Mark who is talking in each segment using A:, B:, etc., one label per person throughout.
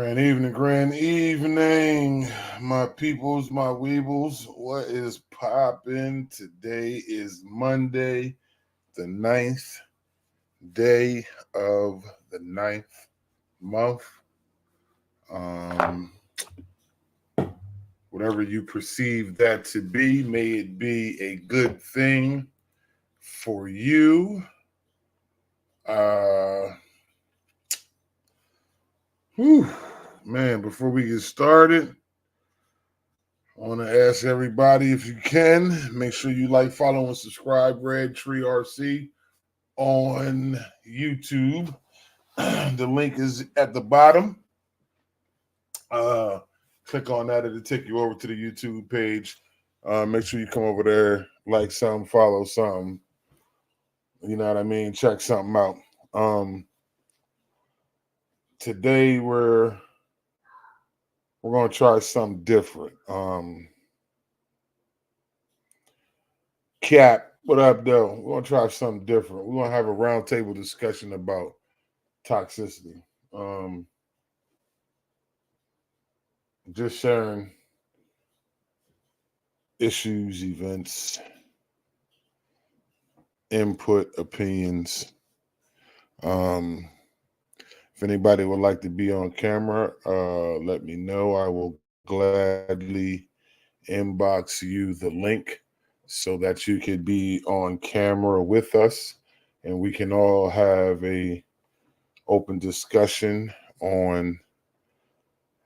A: Grand evening, my peoples, my weebles. What is poppin'? Today is Monday, the 9th day of the 9th month. Um, Whatever you perceive that to be, may it be a good thing for you. Uh, whew, man, before we get started, I want to ask everybody if you can make sure you like, follow, and subscribe Red Tree RC on YouTube. The link is at the bottom. Click on that, it'll take you over to the YouTube page. Make sure you come over there, like something, follow something. You know what I mean? Check something out. Today we're gonna try something different. Cap, what up, though? We're gonna try something different. We're gonna have a roundtable discussion about toxicity. Just sharing issues, events, input, opinions. If anybody would like to be on camera, let me know. I will gladly inbox you the link so that you could be on camera with us and we can all have a open discussion on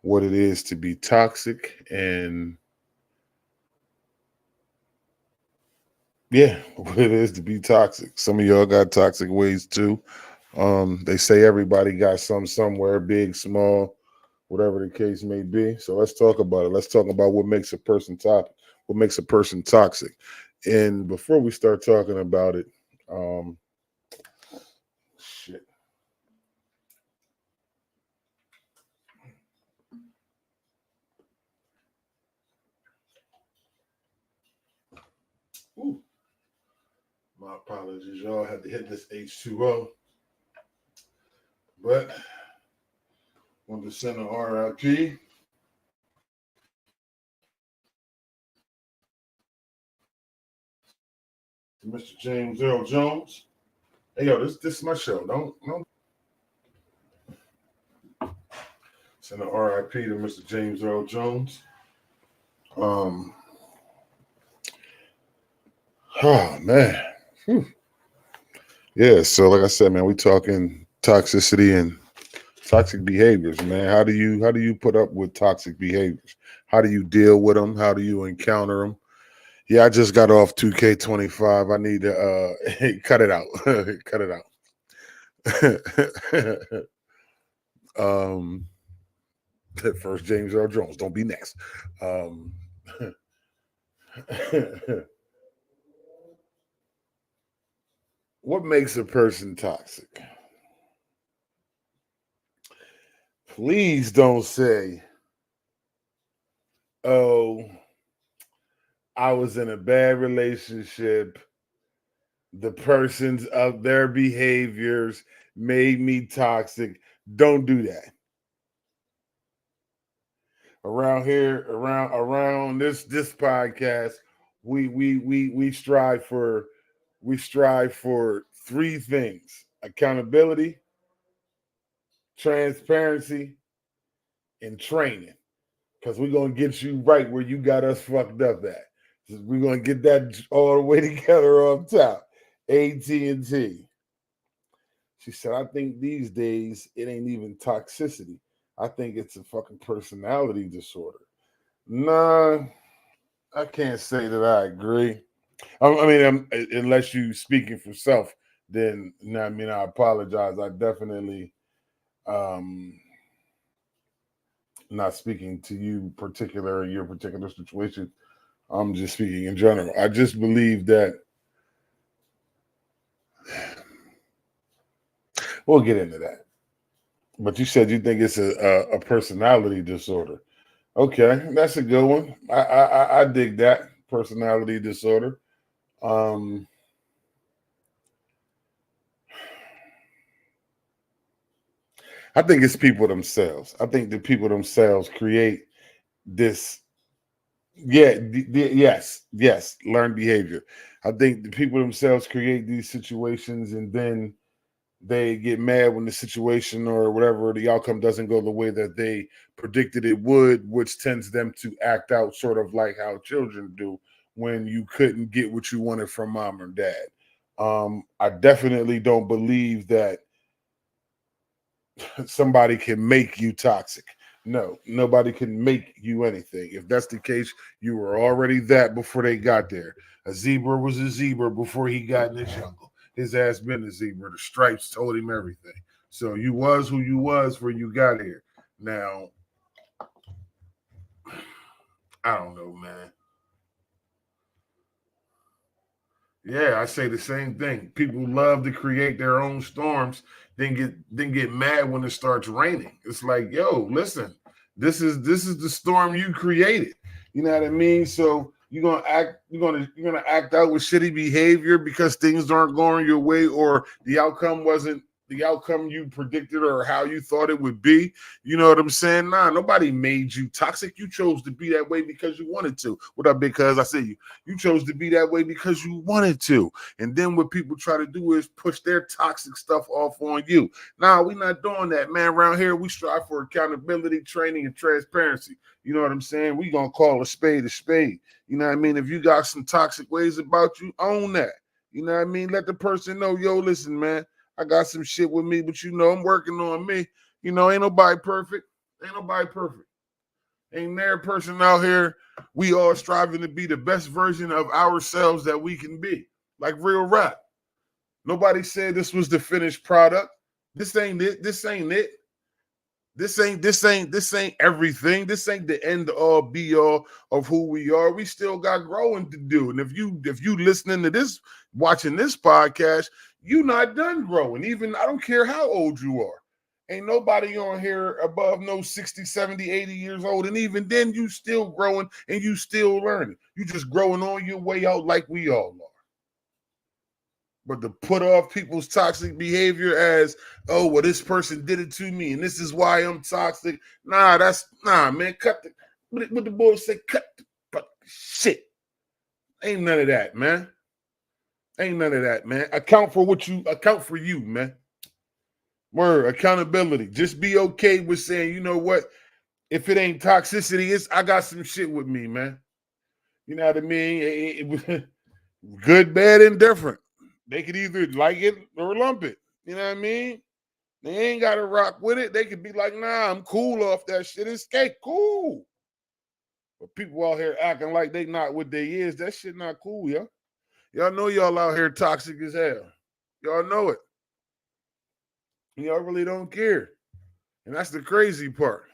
A: what it is to be toxic and what it is to be toxic. Some of y'all got toxic ways too. They say everybody got some somewhere, big, small, whatever the case may be. So let's talk about it. Let's talk about what makes a person toxic. What makes a person toxic? And before we start talking about it, shit. Ooh. My apologies, y'all. Had to hit this H2O. But want to send an RIP. Mr. James Earl Jones. Hey, yo, this is my show. Don't send an RIP to Mr. James Earl Jones. Oh man. Whew. Yeah, so like I said, man, we talking toxicity and toxic behaviors, man. How do you put up with toxic behaviors? How do you deal with them? How do you encounter them? Yeah, I just got off 2K25. I need to cut it out. Cut it out. First James Earl Jones. Don't be next. What makes a person toxic? Please don't say, oh, I was in a bad relationship. The person's of their behaviors made me toxic. Don't do that. Around here, around this podcast, we strive for three things: accountability, transparency, and training. Because we're gonna get you right where you got us fucked up at. We're gonna get that all the way together up top. AT&T. She said, I think these days it ain't even toxicity. I think it's a fucking personality disorder. Nah, I can't say that I agree. I mean, unless you speaking for self, then I mean, I apologize. I definitely not speaking to you particular in your particular situation. I'm just speaking in general. I just believe that we'll get into that. But you said you think it's a personality disorder. Okay, that's a good one. I dig that personality disorder. Um, I think it's people themselves. I think the people themselves create this. Yeah, yes, learned behavior. I think the people themselves create these situations, and then they get mad when the situation or whatever the outcome doesn't go the way that they predicted it would, which tends them to act out sort of like how children do when you couldn't get what you wanted from mom or dad. I definitely don't believe that somebody can make you toxic. No, nobody can make you anything. If that's the case, you were already that before they got there. A zebra was a zebra before he got in the jungle. His ass been a zebra. The stripes told him everything. So you was who you was before you got here. Now, I don't know, man. Yeah, I say the same thing. People love to create their own storms, then get mad when it starts raining. It's like, yo, listen, this is the storm you created. You know what I mean? So you're gonna act out with shitty behavior because things aren't going your way or the outcome wasn't the outcome you predicted or how you thought it would be. You know what I'm saying? Nah, nobody made you toxic. You chose to be that way because you wanted to. What up, because I see you. You chose to be that way because you wanted to. And then what people try to do is push their toxic stuff off on you. Nah, we're not doing that, man. Around here, we strive for accountability, training, and transparency. You know what I'm saying? We gonna call a spade a spade. You know what I mean? If you got some toxic ways about you, own that. You know what I mean? Let the person know, yo, listen, man, I got some shit with me, but you know, I'm working on me. You know, ain't nobody perfect. Ain't nobody perfect. Ain't there a person out here, we all striving to be the best version of ourselves that we can be. Like real rap. Nobody said this was the finished product. This ain't it. This ain't it. This ain't everything. This ain't the end all be all of who we are. We still got growing to do. And if you listening to this, watching this podcast, you not done growing. Even I don't care how old you are. Ain't nobody on here above no 60, 70, 80 years old. And even then, you still growing and you still learning. You just growing on your way out like we all are. But to put off people's toxic behavior as, oh, well, this person did it to me, and this is why I'm toxic. Nah, man. Cut the what the boys say, cut the fuck shit. Ain't none of that, man. Ain't none of that, man. Account for you, man. Word, accountability. Just be okay with saying, you know what? If it ain't toxicity, I got some shit with me, man. You know what I mean? Good, bad, and different. They could either like it or lump it. You know what I mean? They ain't got to rock with it. They could be like, nah, I'm cool off that shit. It's cake, cool. But people out here acting like they not what they is, that shit not cool, yo. Y'all know y'all out here toxic as hell. Y'all know it. Y'all really don't care. And that's the crazy part.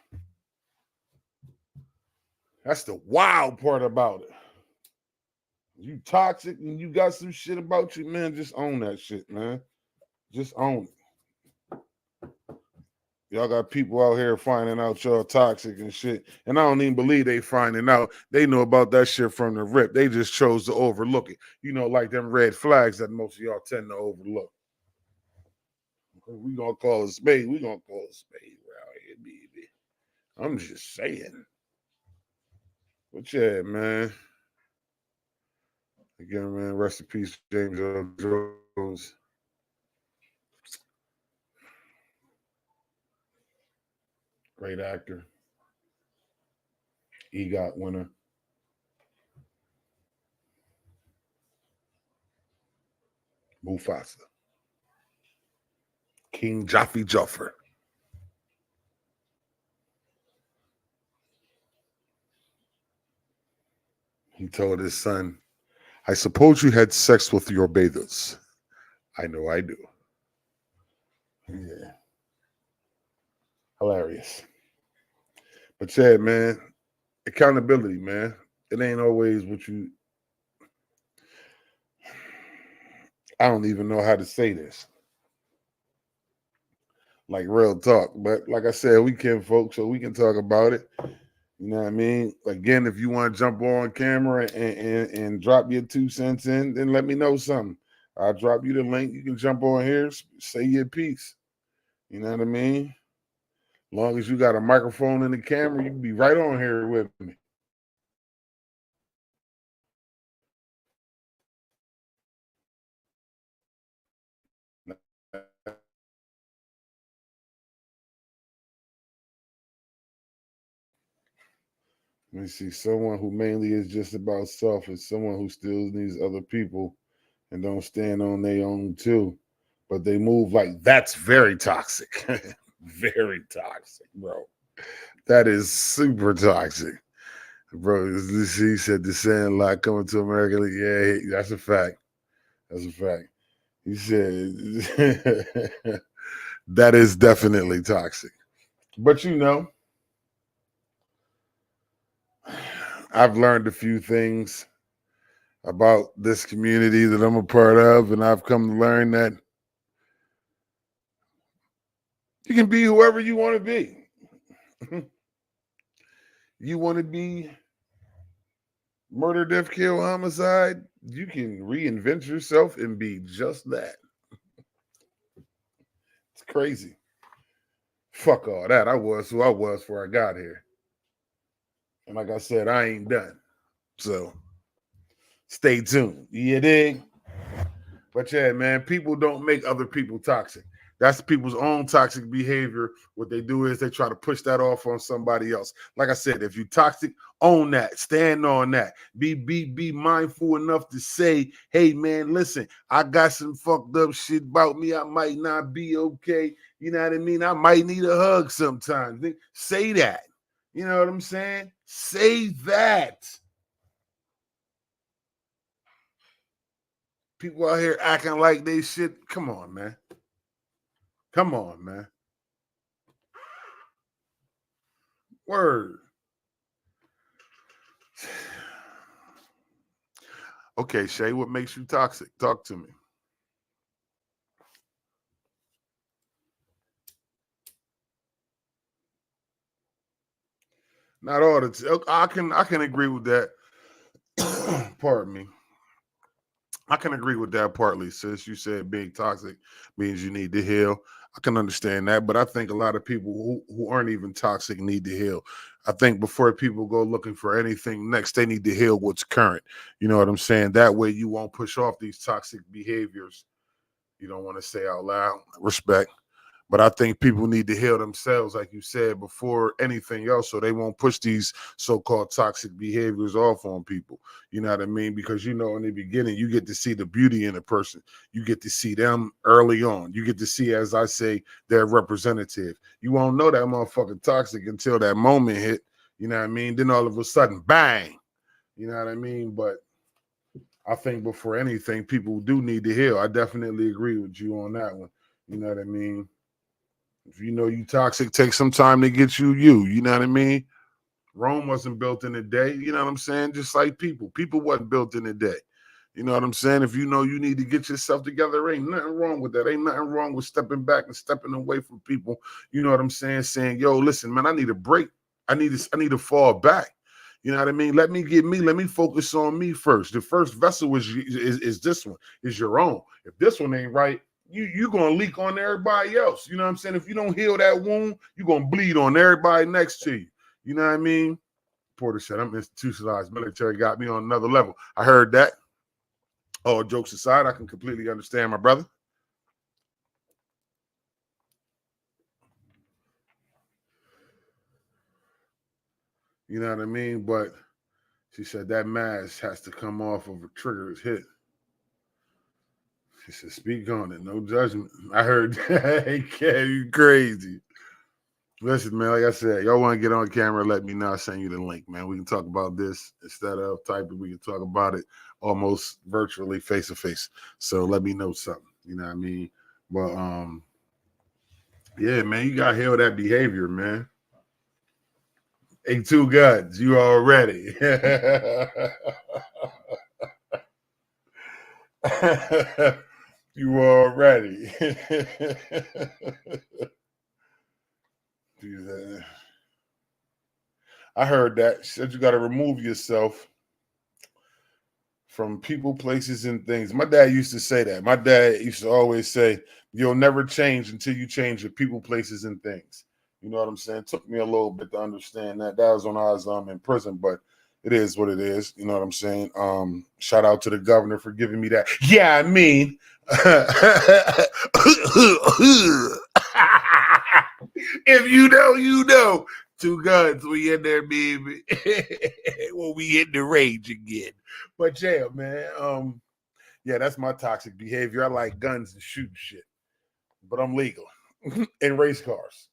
A: That's the wild part about it. You toxic and you got some shit about you, man. Just own that shit, man. Just own it. Y'all got people out here finding out y'all toxic and shit. And I don't even believe they finding out. They know about that shit from the rip. They just chose to overlook it. You know, like them red flags that most of y'all tend to overlook. We gonna call a spade. We gonna call a spade around here, baby. I'm just saying. But yeah, man. Again, man, rest in peace, James Earl Jones. Great actor. EGOT winner. Mufasa. King Jaffe Joffer. He told his son, I suppose you had sex with your bathers. I know I do. Yeah. Hilarious. But yeah, man, accountability, man. It ain't always what you. I don't even know how to say this. Like real talk. But like I said, we can, folks, so we can talk about it. You know what I mean? Again, if you want to jump on camera and drop your 2 cents in, then let me know something. I'll drop you the link. You can jump on here, say your piece. You know what I mean? Long as you got a microphone and a camera, you can be right on here with me. Let me see. Someone who mainly is just about self is someone who still needs other people and don't stand on their own too. But they move like that's very toxic. Very toxic, bro. That is super toxic. Bro, he said the saying like coming to America. Yeah, that's a fact. That's a fact. He said that is definitely toxic. But I've learned a few things about this community that I'm a part of, and I've come to learn that you can be whoever you want to be. You want to be murder, death, kill, homicide, you can reinvent yourself and be just that. It's crazy. Fuck all that. I was who I was before I got here. And like I said, I ain't done. So stay tuned. You dig? But yeah, man, people don't make other people toxic. That's people's own toxic behavior. What they do is they try to push that off on somebody else. Like I said, if you toxic, own that, stand on that. Be mindful enough to say, hey man, listen, I got some fucked up shit about me. I might not be okay. You know what I mean? I might need a hug sometimes. Say that. You know what I'm saying? Say that. People out here acting like they shit. Come on, man. Come on, man. Word. Okay, Shay, what makes you toxic? Talk to me. Not all the I can agree with that. Pardon me. I can agree with that partly, since you said being toxic means you need to heal. I can understand that, but I think a lot of people who aren't even toxic need to heal. I think before people go looking for anything next, they need to heal what's current. You know what I'm saying? That way you won't push off these toxic behaviors you don't want to say out loud. Respect. But I think people need to heal themselves, like you said, before anything else, so they won't push these so-called toxic behaviors off on people. You know what I mean? Because in the beginning, you get to see the beauty in a person. You get to see them early on. You get to see, as I say, their representative. You won't know that motherfucker toxic until that moment hit. You know what I mean? Then all of a sudden, bang. You know what I mean? But I think before anything, people do need to heal. I definitely agree with you on that one. You know what I mean? If you know you toxic, take some time to get you. You know what I mean? Rome wasn't built in a day. You know what I'm saying? Just like people. People wasn't built in a day. You know what I'm saying? If you know you need to get yourself together, ain't nothing wrong with that. Ain't nothing wrong with stepping back and stepping away from people. You know what I'm saying? Saying, yo, listen, man, I need a break. I need to fall back. You know what I mean? Let me get me. Let me focus on me first. The first vessel is this one. Is your own. If this one ain't right, you're gonna leak on everybody else. You know what I'm saying? If you don't heal that wound, you're gonna bleed on everybody next to you. You know what I mean? Porter said, I'm institutionalized military, got me on another level. I heard that. All jokes aside, I can completely understand my brother. You know what I mean? But she said that mask has to come off of a trigger is hit. She said, speak on it, no judgment. I heard that. Hey, you crazy. Listen, man, like I said, y'all want to get on camera, let me know. I'll send you the link, man. We can talk about this instead of typing. We can talk about it almost virtually, face to face. So let me know something. You know what I mean? But yeah, man, you gotta heal that behavior, man. Hey, two guns, you already. You already. I heard that. She said you got to remove yourself from people, places, and things. My dad used to say that. My dad used to always say, you'll never change until you change your people, places, and things. You know what I'm saying? It took me a little bit to understand that. That was when I was in prison, but it is what it is. You know what I'm saying? Shout out to the governor for giving me that. Yeah, I mean. If you know, you know. 2 guns, we in there, baby. Well, we hit the rage again. But yeah, man. Yeah, that's my toxic behavior. I like guns and shoot shit, but I'm legal in race cars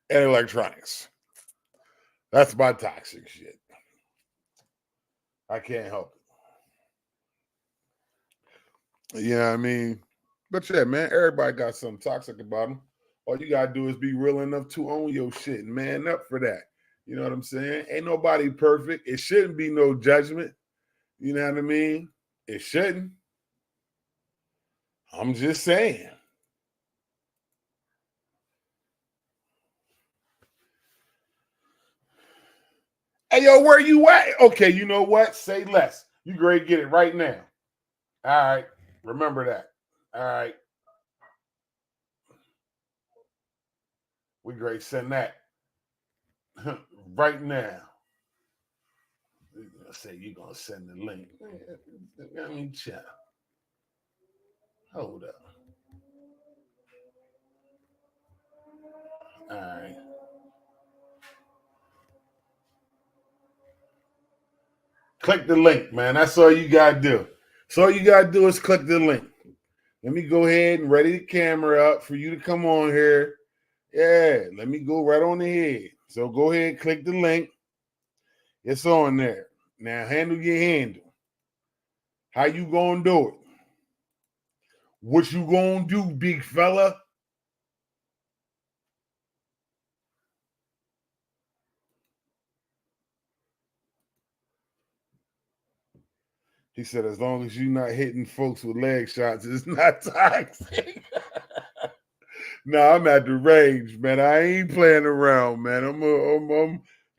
A: and electronics. That's my toxic shit. I can't help it. You know what I mean? But yeah, man, everybody got something toxic about them. All you gotta do is be real enough to own your shit and man up for that. You know what I'm saying? Ain't nobody perfect. It shouldn't be no judgment. You know what I mean? It shouldn't. I'm just saying. Hey, yo, where you at? Okay, you know what? Say less. You great, get it right now. All right. Remember that. All right. We great. Send that right now. You're gonna say you're gonna send the link. I mean, chat. Hold up. All right. Click the link, man. That's all you gotta do. So all you gotta do is click the link. Let me go ahead and ready the camera up for you to come on here. Yeah, let me go right on ahead. So go ahead, click the link. It's on there. Now handle your handle. How you gonna do it? What you gonna do, big fella? He said, as long as you're not hitting folks with leg shots, it's not toxic. No, I'm at the range, man. I ain't playing around, man. I'm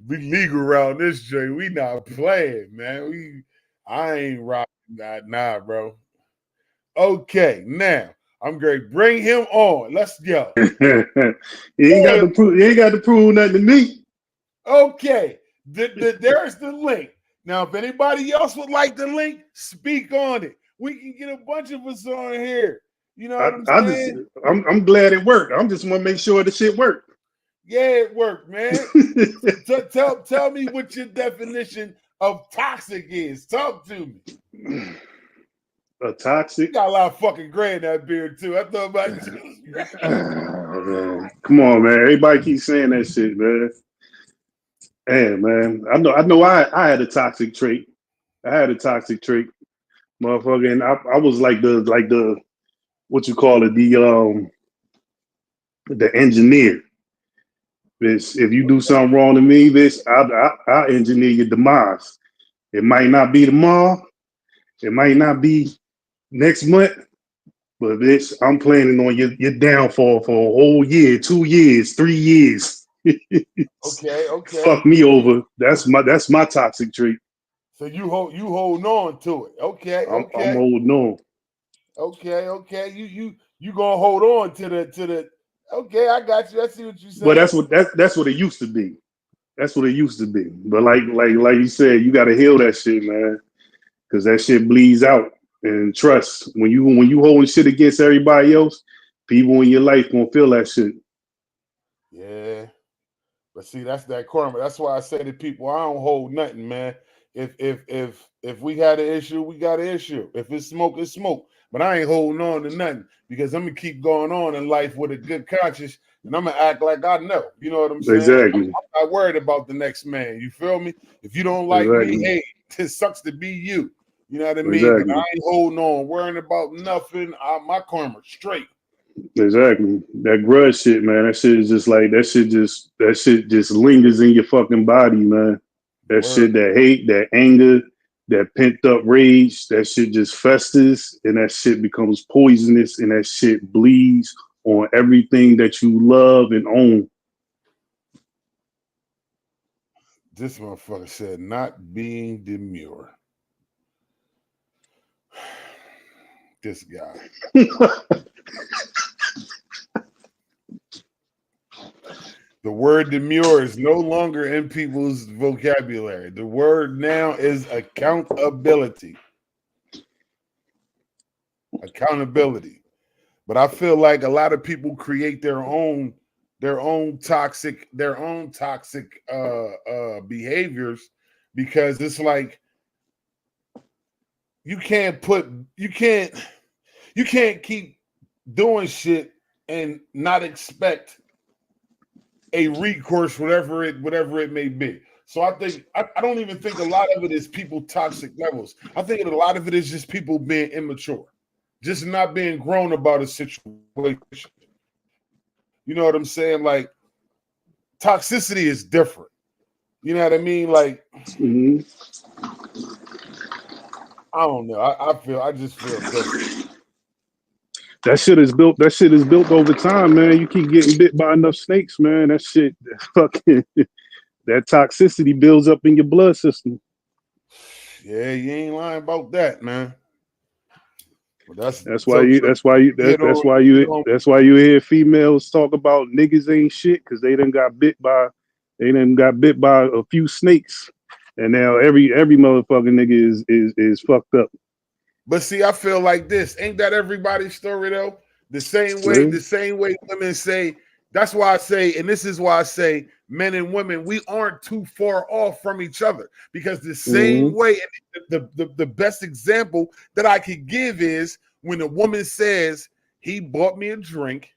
A: be legal around this joint. We not playing, man. I ain't rocking that, nah, bro. Okay, now I'm great. Bring him on. Let's go.
B: You ain't got
A: Hey,
B: to prove. You ain't got to prove nothing to me.
A: okay, there's the link. Now, if anybody else would like the link, speak on it. We can get a bunch of us on here. You know
B: I,
A: what I'm
B: I just,
A: saying?
B: I'm glad it worked. I'm just want to make sure the shit worked.
A: Yeah, it worked, man. Tell me what your definition of toxic is. Talk to me.
B: A toxic.
A: You got a lot of fucking gray in that beard too. I thought about
B: Man. Come on, man. Everybody keeps saying that shit, man. Hey, man. I know. I had a toxic trait. I had a toxic trait, motherfucker. And I was like the what you call it, the engineer. This, if you do something wrong to me, this, I engineer your demise. It might not be tomorrow. It might not be next month. But bitch, I'm planning on your downfall for a whole year, 2 years, 3 years.
A: okay.
B: Fuck me over. That's my toxic trait.
A: So you holding on to it. Okay,
B: I'm
A: okay.
B: holding on.
A: Okay. You gonna hold on to the. Okay, I got you. I see what you're
B: But
A: saying.
B: that's what it used to be. That's what it used to be. But like you said, you gotta heal that shit, man. Cause that shit bleeds out. And trust, when you holding shit against everybody else, people in your life gonna feel that shit.
A: Yeah, but see, that's that karma. That's why I say to people, I don't hold nothing, man. If we had an issue, we got an issue. If it's smoke, it's smoke. But I ain't holding on to nothing because I'm gonna keep going on in life with a good conscience, and I'm gonna act like I know. You know what I'm saying?
B: Exactly.
A: I'm not worried about the next man. You feel me? If you don't like me,
B: Exactly.
A: hey, it sucks to be you. You know what I mean? But I
B: Exactly.
A: ain't holding on, worrying about nothing. My karma straight.
B: Exactly. That grudge shit, man. That shit is just like that shit just lingers in your fucking body, man. That
A: Word.
B: shit, that hate, that anger, that pent up rage, that shit just festers and that shit becomes poisonous and that shit bleeds on everything that you love and own.
A: This motherfucker said not being demure. This guy. The word demure is no longer in people's vocabulary. The word now is accountability. Accountability. But I feel like a lot of people create their own toxic behaviors because it's like you can't keep doing shit and not expect a recourse, whatever it may be. So I think I don't even think a lot of it is people toxic levels. I think a lot of it is just people being immature, just not being grown about a situation. You know what I'm saying? Like toxicity is different. You know what I mean? Like I don't know. I just feel different.
B: That shit is built over time, man. You keep getting bit by enough snakes, man. That shit fucking that toxicity builds up in your blood system.
A: Yeah, you ain't lying about that, man. Well,
B: that's why you hear females talk about niggas ain't shit because they done got bit by a few snakes, and now every motherfucking nigga is fucked up.
A: But see, I feel like this ain't that everybody's story though. The same way women say. That's why I say, and this is why I say, men and women, we aren't too far off from each other because the same way. The best example that I could give is when a woman says he bought me a drink,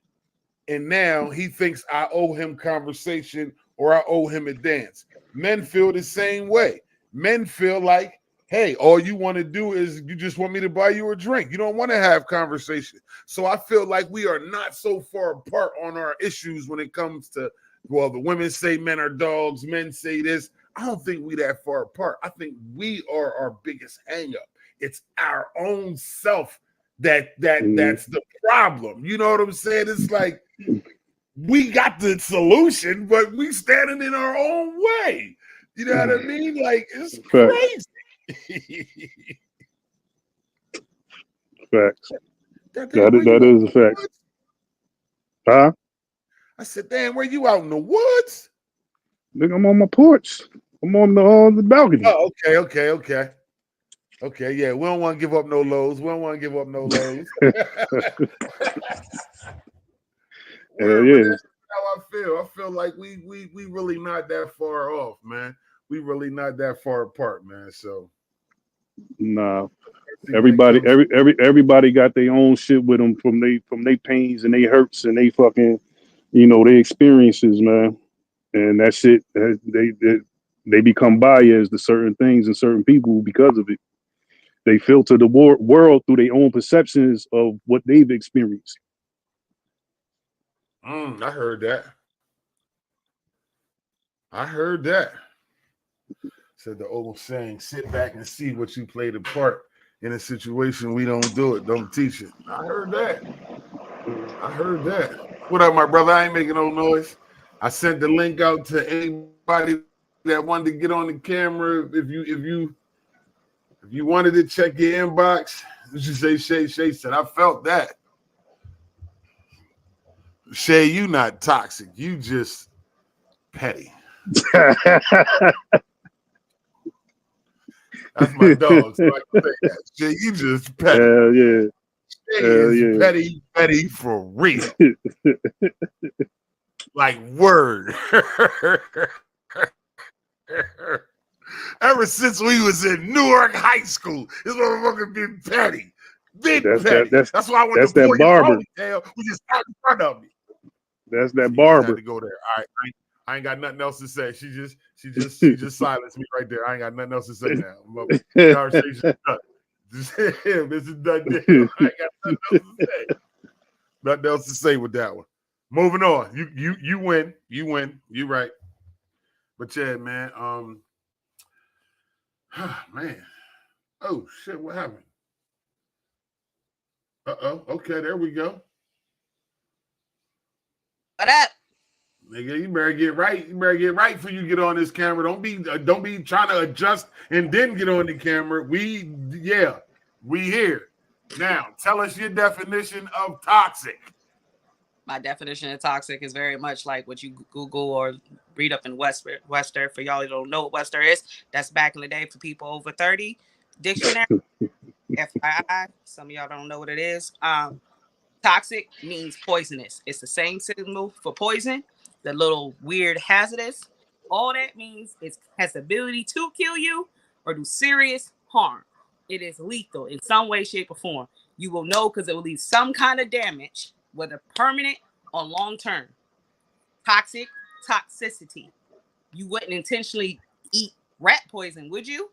A: and now he thinks I owe him conversation or I owe him a dance. Men feel the same way. Men feel like, hey, all you want to do is you just want me to buy you a drink. You don't want to have conversation. So I feel like we are not so far apart on our issues when it comes to, well, the women say men are dogs, men say this. I don't think we that far apart. I think we are our biggest hang up. It's our own self that's the problem. You know what I'm saying? It's like we got the solution, but we standing in our own way. You know what I mean? Like it's crazy.
B: Facts. That is a fact. Huh?
A: I said, damn, where you out in the woods?
B: Nigga, I'm on my porch. I'm on the balcony.
A: Oh, okay. Okay, yeah, we don't want to give up no lows.
B: Hell
A: yeah. That's how I feel. I feel like we really not that far off, man. We really not that far apart, man. So
B: nah. Everybody got their own shit with them from they pains and they hurts and they fucking, they experiences, man. And that shit, they become biased to certain things and certain people because of it. They filter the world through their own perceptions of what they've experienced.
A: I heard that. Said the old saying, sit back and see what you played a part in a situation. We don't do it. Don't teach it. I heard that. What up, my brother? I ain't making no noise. I sent the link out to anybody that wanted to get on the camera. If you wanted to check your inbox, you say Shay said, I felt that. Shay, you not toxic. You just petty. That's my dog. So I can say that. Shay, you just petty.
B: Hell yeah.
A: Shay is petty for real. Like word. Ever since we was in Newark High School, this motherfucker been petty. Petty. That's why I went to
B: that barber.
A: We just out in front of me.
B: That's that barber.
A: To go there. All right, I ain't got nothing else to say. She just silenced me right there. I ain't got nothing else to say now. Conversation done. This is done. I ain't got nothing else to say. Nothing else to say with that one. Moving on. You win. You right. But yeah, man. Man. Oh shit! What happened? Okay, there we go.
C: What up?
A: Nigga, you better get right. You better get right before you get on this camera. Don't be trying to adjust and then get on the camera. We here. Now, tell us your definition of toxic.
C: My definition of toxic is very much like what you Google or read up in Western. For y'all who don't know what Western is, that's back in the day for people over 30. Dictionary, FYI. Some of y'all don't know what it is. Toxic means poisonous. It's the same symbol for poison, the little weird hazardous. All that means is has the ability to kill you or do serious harm. It is lethal in some way, shape, or form. You will know because it will leave some kind of damage, whether permanent or long term. Toxic, toxicity. You wouldn't intentionally eat rat poison, would you?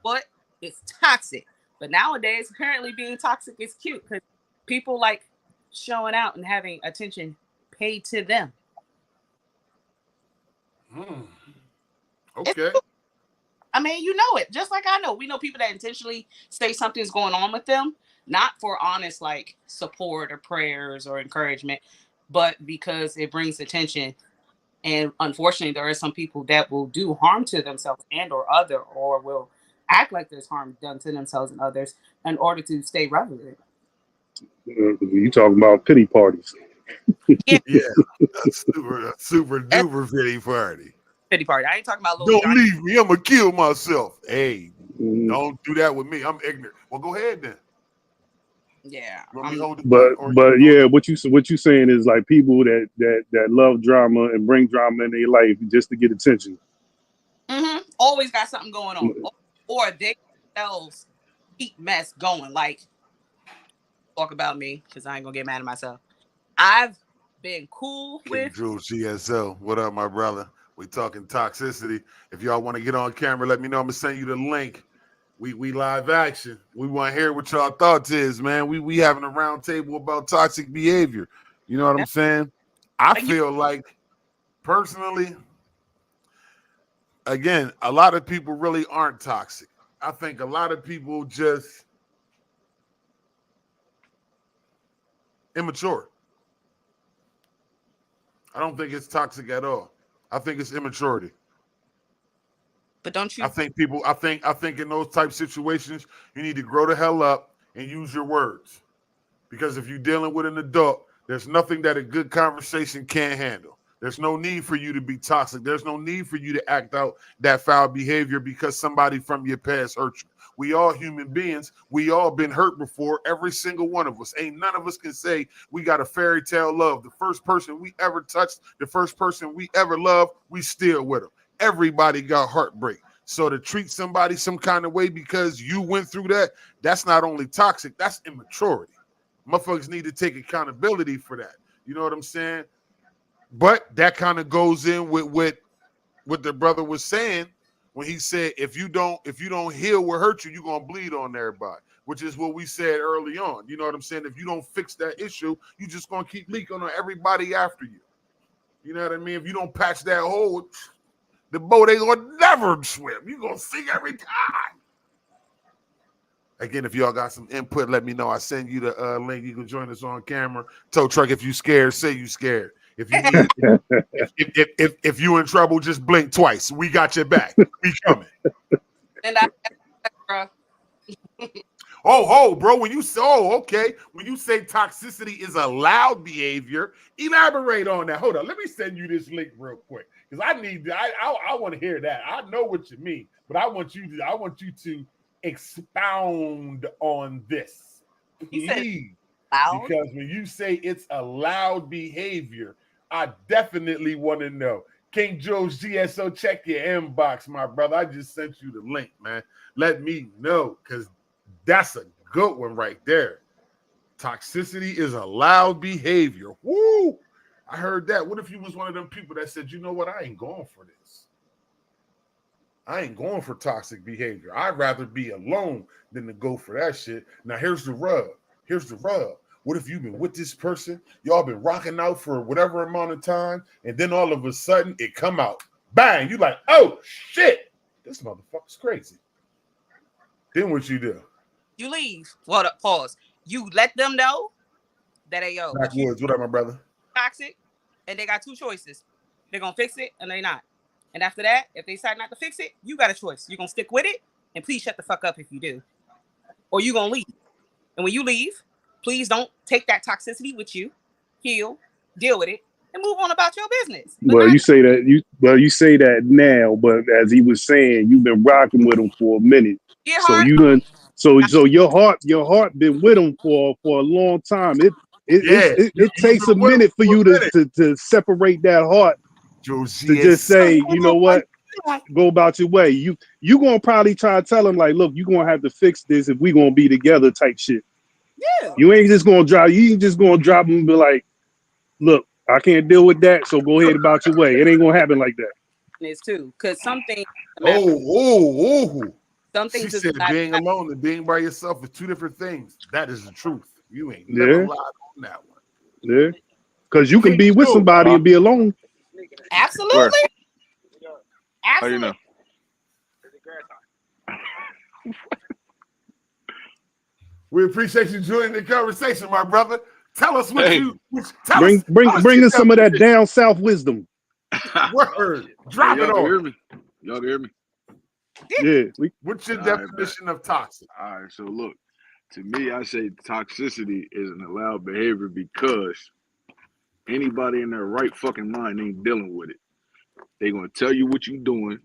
C: What? It's toxic. But nowadays, apparently being toxic is cute because people like showing out and having attention paid to them.
A: Okay.
C: I mean, you know it. Just like I know. We know people that intentionally say something's going on with them, not for honest like support or prayers or encouragement, but because it brings attention. And unfortunately, there are some people that will do harm to themselves and or other, or will act like there's harm done to themselves and others in order to stay relevant.
B: You talking about pity parties?
C: Yeah,
A: Yeah. A super
C: that's
A: duper pity party.
C: pity party. I ain't talking about little
A: Don't
C: giant.
A: leave me. I'm gonna kill myself. Hey,
B: Mhm.
A: don't do that with me. I'm ignorant. Well, go ahead then.
C: Yeah,
A: You want me to hold the
B: But
A: gun or you
B: but
A: want
B: yeah, what you saying is like people that love drama and bring drama in their life just to get attention.
C: always got something going on, or they themselves keep mess going. Like talk about me because I ain't gonna get mad at myself. I've been cool
A: King
C: with.
A: Jules GSL? What up, my brother? We talking toxicity. If y'all want to get on camera, let me know. I'm gonna send you the link. We live action. We want to hear what y'all thoughts is, man. We having a round table about toxic behavior. You know what I'm saying? I
C: Like you,
A: feel like personally, again, a lot of people really aren't toxic. I think a lot of people just immature. I don't think it's toxic at all. I think it's immaturity.
C: but don't
A: I
C: you?
A: think people, I think in those type situations, you need to grow the hell up and use your words. Because if you're dealing with an adult, there's nothing that a good conversation can't handle. There's no need for you to be toxic. There's no need for you to act out that foul behavior because somebody from your past hurt you. We all human beings. We all been hurt before. Every single one of us. Ain't none of us can say we got a fairy tale love. The first person we ever touched, the first person we ever loved, we still with them. Everybody got heartbreak. So to treat somebody some kind of way because you went through that, that's not only toxic, that's immaturity. Motherfuckers need to take accountability for that. You know what I'm saying? But that kind of goes in with what the brother was saying when he said if you don't heal what hurt you, you're gonna bleed on everybody, which is what we said early on. You know what I'm saying? If you don't fix that issue, you just gonna keep leaking on everybody after you. You know what I mean? If you don't patch that hole, the boat ain't gonna never swim. You're gonna sink every time. Again, if y'all got some input, let me know. I send you the link. You can join us on camera. Tow truck, if you scared, say you scared. If you need, if you in trouble, just blink twice. We got your back. We coming.
C: And I, bro,
A: Oh, bro. Okay. When you say toxicity is a loud behavior, elaborate on that. Hold on. Let me send you this link real quick because I want to hear that. I know what you mean, but I want you to expound on this,
C: he said
A: please.
C: loud.
A: Because when you say it's a loud behavior, I definitely want to know. King Joe's GSO, check your inbox, my brother. I just sent you the link, man. Let me know because that's a good one right there. Toxicity is a loud behavior. Woo! I heard that. What if you was one of them people that said, you know what, I ain't going for this. I ain't going for toxic behavior. I'd rather be alone than to go for that shit. Now, here's the rub. Here's the rub. What if you've been with this person? Y'all been rocking out for whatever amount of time, and then all of a sudden it come out. Bang! You like, oh, shit. This motherfucker's crazy. Then what you do?
C: You leave. Well, pause. You let them know that hey yo, what you
A: Backwoods. What up, my brother?
C: toxic, and they got two choices. They're gonna fix it and they not. And after that, if they decide not to fix it, you got a choice. You're gonna stick with it, and please shut the fuck up if you do, or you gonna leave. And when you leave, please don't take that toxicity with you. heal, deal with it, and move on about your business. But
B: Well,
C: not
B: you say that now, but as he was saying, you've been rocking with him for a minute.
C: get
B: So
C: hard.
B: you done so your heart been with him for a long time.
A: Yeah,
B: It
A: you've
B: takes a
A: been with him
B: minute for
A: for
B: you
A: a minute.
B: to separate that heart to just say, you know what, go about your way. You gonna probably try to tell him like, look, you gonna have to fix this if we gonna be together type shit.
C: Yeah.
B: You ain't just gonna drop him and be like, look, I can't deal with that, so go ahead about your way. It ain't gonna happen like that.
C: Is too, because some things, some
A: She
C: things is
A: said
C: not.
A: being alone and being by yourself is two different things. That is the truth. You ain't never
B: Yeah.
A: lied on that one.
B: Yeah. Because you can be with
A: Joe,
B: somebody and be alone.
C: Absolutely.
D: Where? How
C: Absolutely.
D: you know?
A: we appreciate you joining the conversation, my brother. Tell us what
D: Hey.
A: you
B: Bring us some of that down south wisdom.
A: word. Drop
D: Hey,
A: it
D: y'all can
A: on.
D: hear me? Y'all can hear me?
B: Yeah.
A: What's your
D: All right,
A: definition of toxic?
D: All right, so look, to me, I say toxicity is an allowed behavior because anybody in their right fucking mind ain't dealing with it. They gonna tell you what you doing,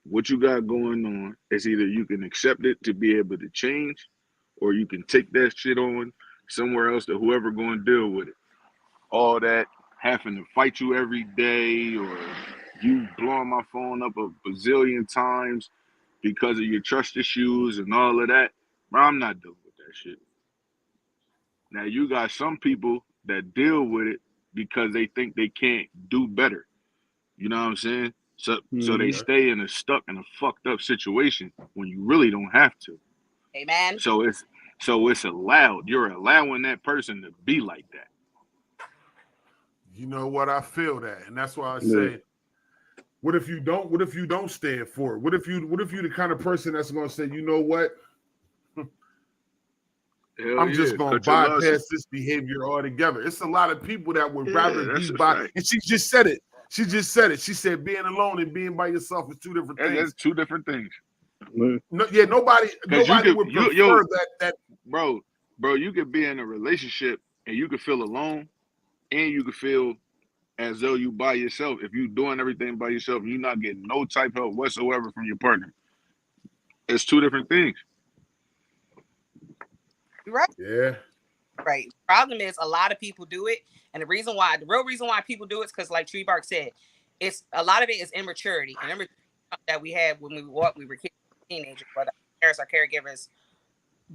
D: what you got going on. It's either you can accept it to be able to change, or you can take that shit on somewhere else to whoever gonna deal with it. All that having to fight you every day, or you blowing my phone up a bazillion times because of your trust issues and all of that, bro, I'm not dealing with that shit. Now you got some people that deal with it because they think they can't do better. You know what I'm saying? So they stay stuck in a fucked up situation when you really don't have to.
C: Amen.
D: So it's allowed. You're allowing that person to be like that.
A: You know what? I feel that, and that's why I say, what if you don't? What if you don't stand for it? What if you the kind of person that's going to say, you know what? I'm just going to bypass this behavior altogether. It's a lot of people that would rather be by, and she just said it. She said being alone and being by yourself is two different things.
D: That's two different things.
A: No, nobody would prefer that.
D: Bro, you could be in a relationship and you could feel alone, and you could feel as though you by yourself. If you're doing everything by yourself, you're not getting no type of help whatsoever from your partner. It's two different things.
C: Right.
A: Yeah.
C: Right. Problem is, a lot of people do it, and the real reason why people do it is because, like Treebark said, it's a lot of it is immaturity, and immaturity that we had when we were kids, teenagers, but our parents, our caregivers,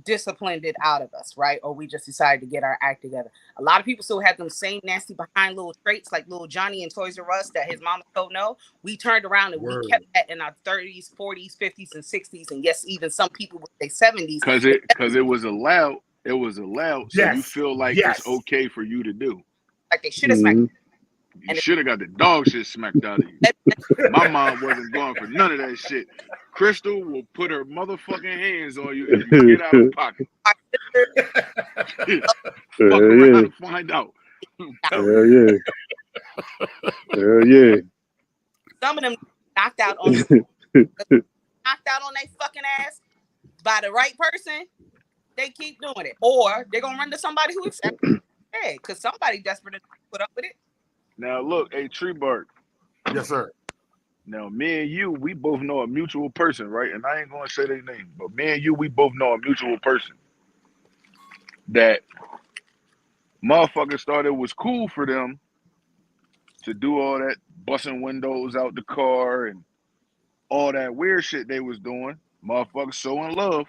C: disciplined it out of us, right? Or we just decided to get our act together. A lot of people still have them same nasty behind little traits like little Johnny in Toys R Us that his mama told no. We turned around and we kept that in our 30s, 40s, 50s, and 60s, and yes, even some people with their 70s.
D: Because it was allowed. It was allowed, so you feel like it's okay for you to do.
C: Like they should have smacked.
D: You should have got the dog shit smacked out of you. My mom wasn't going for none of that shit. Crystal will put her motherfucking hands on you if you get out of pocket. Fuck around and find out.
B: Hell yeah. Hell yeah.
C: Some of them knocked out on their fucking ass by the right person. They keep doing it, or they're gonna run to somebody who accepts it. Hey, because somebody desperate to put up with it.
D: Now look, hey Treebark.
A: Yes, sir.
D: Now me and you, we both know a mutual person, right? And I ain't gonna say their name, but me and you, we both know a mutual person that motherfuckers thought it was cool for them to do all that busting windows out the car and all that weird shit they was doing. Motherfuckers so in love.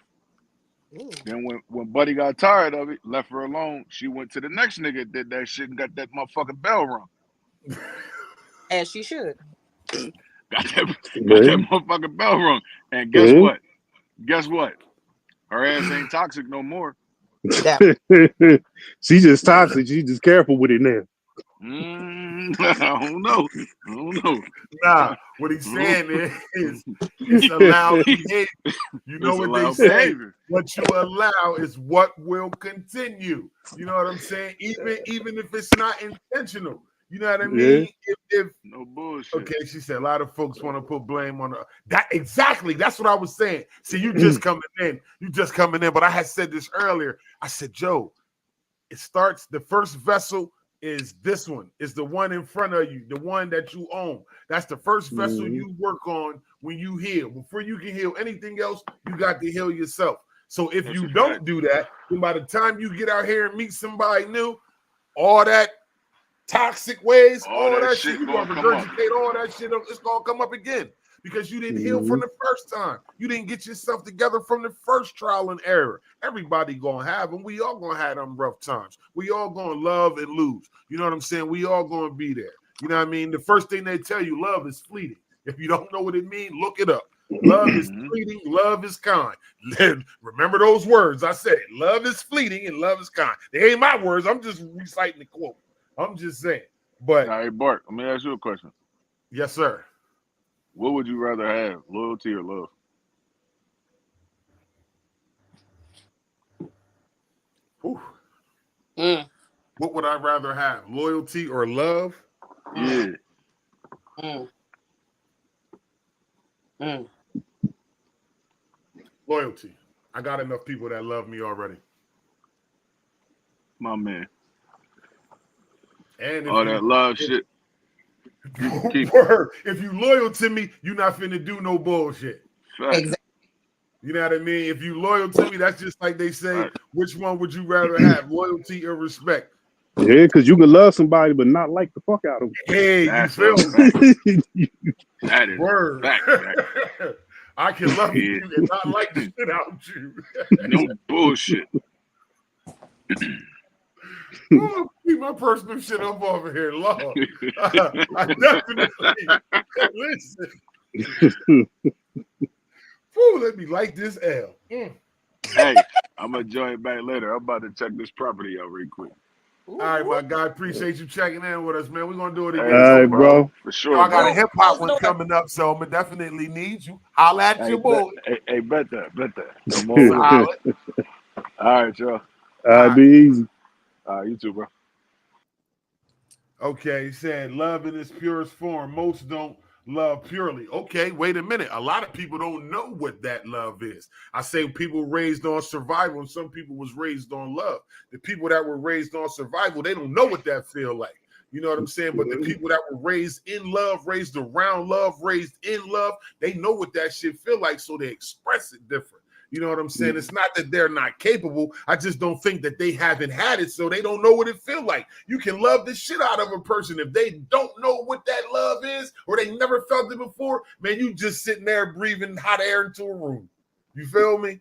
D: Then when Buddy got tired of it, left her alone, she went to the next nigga, did that shit, and got that motherfucking bell rung.
C: As she should.
D: Got that motherfucking bell rung. And guess what? Guess what? Her ass ain't toxic no more.
B: She just toxic. She just careful with it now.
D: I don't know.
A: Nah, what he's saying is it's allowed behavior. You know what they say? What you allow is what will continue. You know what I'm saying? Even if it's not intentional. You know what I mean? If
D: no bullshit.
A: Okay, she said a lot of folks want to put blame on her. That exactly. That's what I was saying. See, you just coming in. But I had said this earlier. I said, Joe, it starts the first vessel is this one. It's the one in front of you, the one that you own. That's the first vessel you work on when you heal. Before you can heal anything else, you got to heal yourself. So if you don't do that, then by the time you get out here and meet somebody new, all that toxic ways, all that shit, you gonna regurgitate all that shit. It's gonna come up again because you didn't heal from the first time. You didn't get yourself together from the first trial and error. Everybody gonna have them. We all gonna have them rough times. We all gonna love and lose. You know what I'm saying? We all gonna be there. You know what I mean? The first thing they tell you, love is fleeting. If you don't know what it means, look it up. Love is fleeting, love is kind. Remember those words. I said it. Love is fleeting and love is kind. They ain't my words. I'm just reciting the quote. I'm just saying. But
D: hey, Bart, let me ask you a question.
A: Yes, sir.
D: What would you rather have, loyalty or love?
A: What would I rather have, loyalty or love?
D: Yeah.
A: Loyalty. I got enough people that love me already.
D: My man.
A: And
D: all that love shit.
A: If you loyal to me, you're not finna do no bullshit.
C: Exactly.
A: You know what I mean? If you loyal to me, that's just like they say, which one would you rather have, loyalty or respect?
B: Yeah, because you can love somebody but not like the fuck out of them.
A: Hey,
D: that's
A: you feel
D: me? That is
A: word.
D: Fact.
A: I can love you and not like the shit out you.
D: No bullshit.
A: Oh, keep my personal shit up over here, Lord. I definitely listen. Ooh, let me like this L.
D: Hey, I'm gonna join back later. I'm about to check this property out real quick.
A: All right, my guy. Appreciate you checking in with us, man. We're gonna do it again.
B: All right, bro.
D: For sure.
A: I got a hip hop one coming up, so I'm gonna definitely need you. Holla at your boy.
D: Hey, bet that. Come on. All right, y'all.
B: Be easy.
D: You too, bro.
A: Okay, he said love in its purest form. Most don't love purely. Okay, wait a minute. A lot of people don't know what that love is. I say people raised on survival, and some people was raised on love. The people that were raised on survival, they don't know what that feel like. You know what I'm saying? But the people that were raised in love, raised around love, raised in love, they know what that shit feel like, so they express it different. You know what I'm saying? It's not that they're not capable. I just don't think that they haven't had it, so they don't know what it feel like. You can love the shit out of a person. If they don't know what that love is or they never felt it before, man, you just sitting there breathing hot air into a room. You feel me?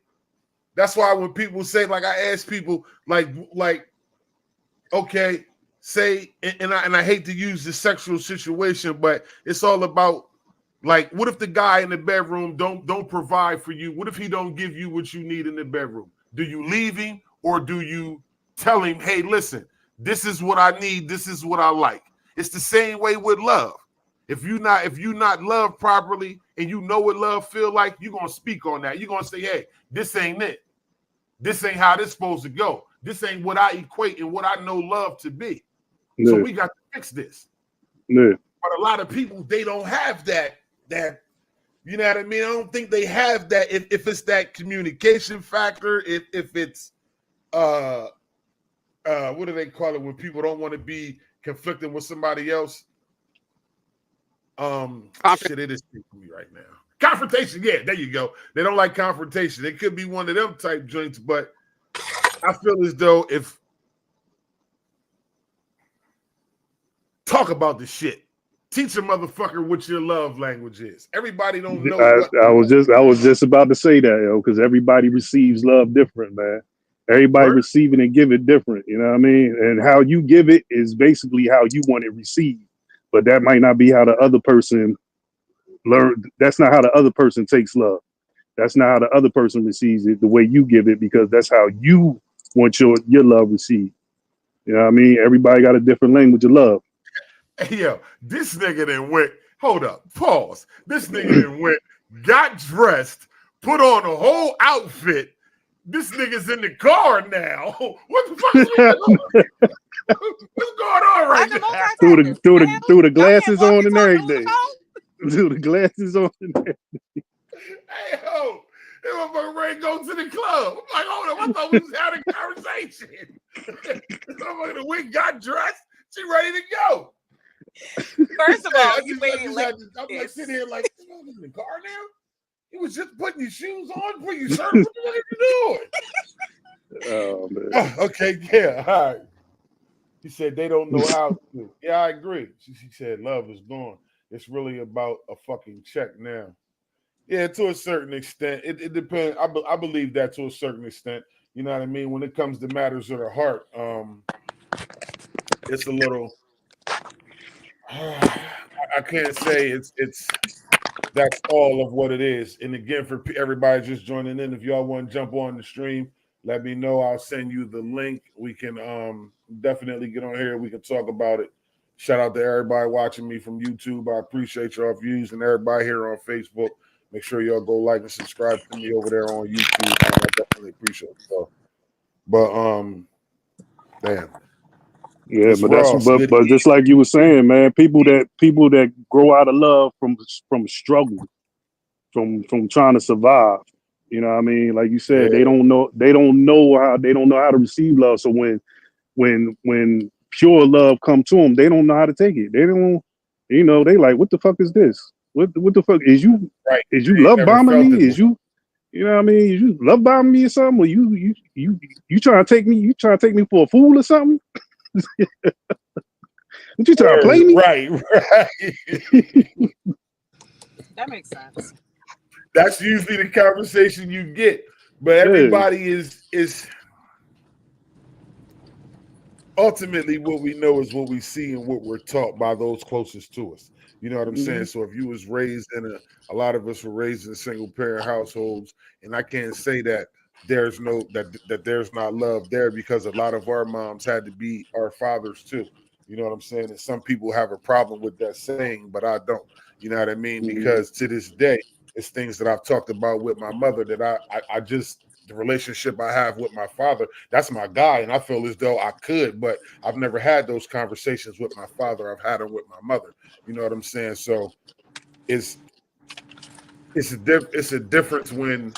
A: That's why when people say, like, I ask people, like, okay, say, and I hate to use the sexual situation, but it's all about, like, what if the guy in the bedroom don't provide for you? What if he don't give you what you need in the bedroom? Do you leave him or do you tell him, hey, listen, this is what I need, this is what I like? It's the same way with love. If you not loved properly and you know what love feel like, you're gonna speak on that. You're gonna say, hey, this ain't it. This ain't how this supposed to go. This ain't what I equate and what I know love to be. Yeah. So we got to fix this. Yeah. But a lot of people, they don't have that, you know what I mean? I don't think they have that. If it's that communication factor, if it's what do they call it when people don't want to be conflicting with somebody else? Shit, it is for me right now. Confrontation, yeah, there you go. They don't like confrontation. It could be one of them type joints, but I feel as though if talk about the shit. Teach a motherfucker what your love language is. Everybody don't know.
B: I was just about to say that, yo, because everybody receives love different, man. Everybody receiving and give it different. You know what I mean? And how you give it is basically how you want it received. But that might not be how the other person learned. That's not how the other person takes love. That's not how the other person receives it the way you give it, because that's how you want your love received. You know what I mean? Everybody got a different language of love.
A: Hey, yo, this nigga then went, hold up, pause. This nigga then went, got dressed, put on a whole outfit. This nigga's in the car now. What the fuck is going on? What's going on right now?
B: Threw the glasses on and everything. Threw the glasses on and everything.
A: Hey, ho, this motherfucker ready to go to the club. I'm like, hold up, I thought we was having a conversation. This motherfucker went, got dressed, She ready to go.
C: First of all, you ain't
A: I'm
C: late.
A: like sitting here like, this in the car now? You was just putting your shoes on, putting your shirt on. What are you doing?
B: Oh man.
A: Oh, okay, yeah, all right. He said they don't know how to. Yeah, I agree. She said love is gone. It's really about a fucking check now. Yeah, to a certain extent. It depends. I believe that to a certain extent. You know what I mean? When it comes to matters of the heart, it's a little I can't say it's that's all of what it is. And again, for everybody just joining in, if y'all want to jump on the stream, let me know. I'll send you the link. We can definitely get on here. We can talk about it. Shout out to everybody watching me from YouTube. I appreciate y'all views and everybody here on Facebook. Make sure y'all go like and subscribe to me over there on YouTube, man. I definitely appreciate it. So, but damn.
B: Yeah,
A: It's
B: but that's
A: Ross.
B: but just like you were saying, man, people that grow out of love from struggle, from trying to survive. You know what I mean? Like you said,
A: Yeah.
B: they don't know how to receive love. So when pure love come to them, they don't know how to take it. They don't, they like, what the fuck is this? What the fuck is you?
A: Right.
B: Is you
A: They ain't
B: love
A: never
B: bombing
A: felt
B: me?
A: it
B: Is you know what I mean? Is you love bombing me or something? Or you trying to take me? You trying to take me for a fool or something? What you trying to play me?
A: Right.
C: That makes sense.
A: That's usually the conversation you get. But
B: Yeah.
A: everybody is ultimately what we know is what we see and what we're taught by those closest to us. You know what I'm saying? So if you was raised in a lot of us were raised in single parent households, and I can't say that there's no that there's not love there, because a lot of our moms had to be our fathers too. You know what I'm saying? And some people have a problem with that saying, but I don't. You know what I mean? Because to this day, it's things that I've talked about with my mother that I just, the relationship I have with my father, that's my guy, and I feel as though I could, but I've never had those conversations with my father. I've had them with my mother. You know what I'm saying? So it's a difference when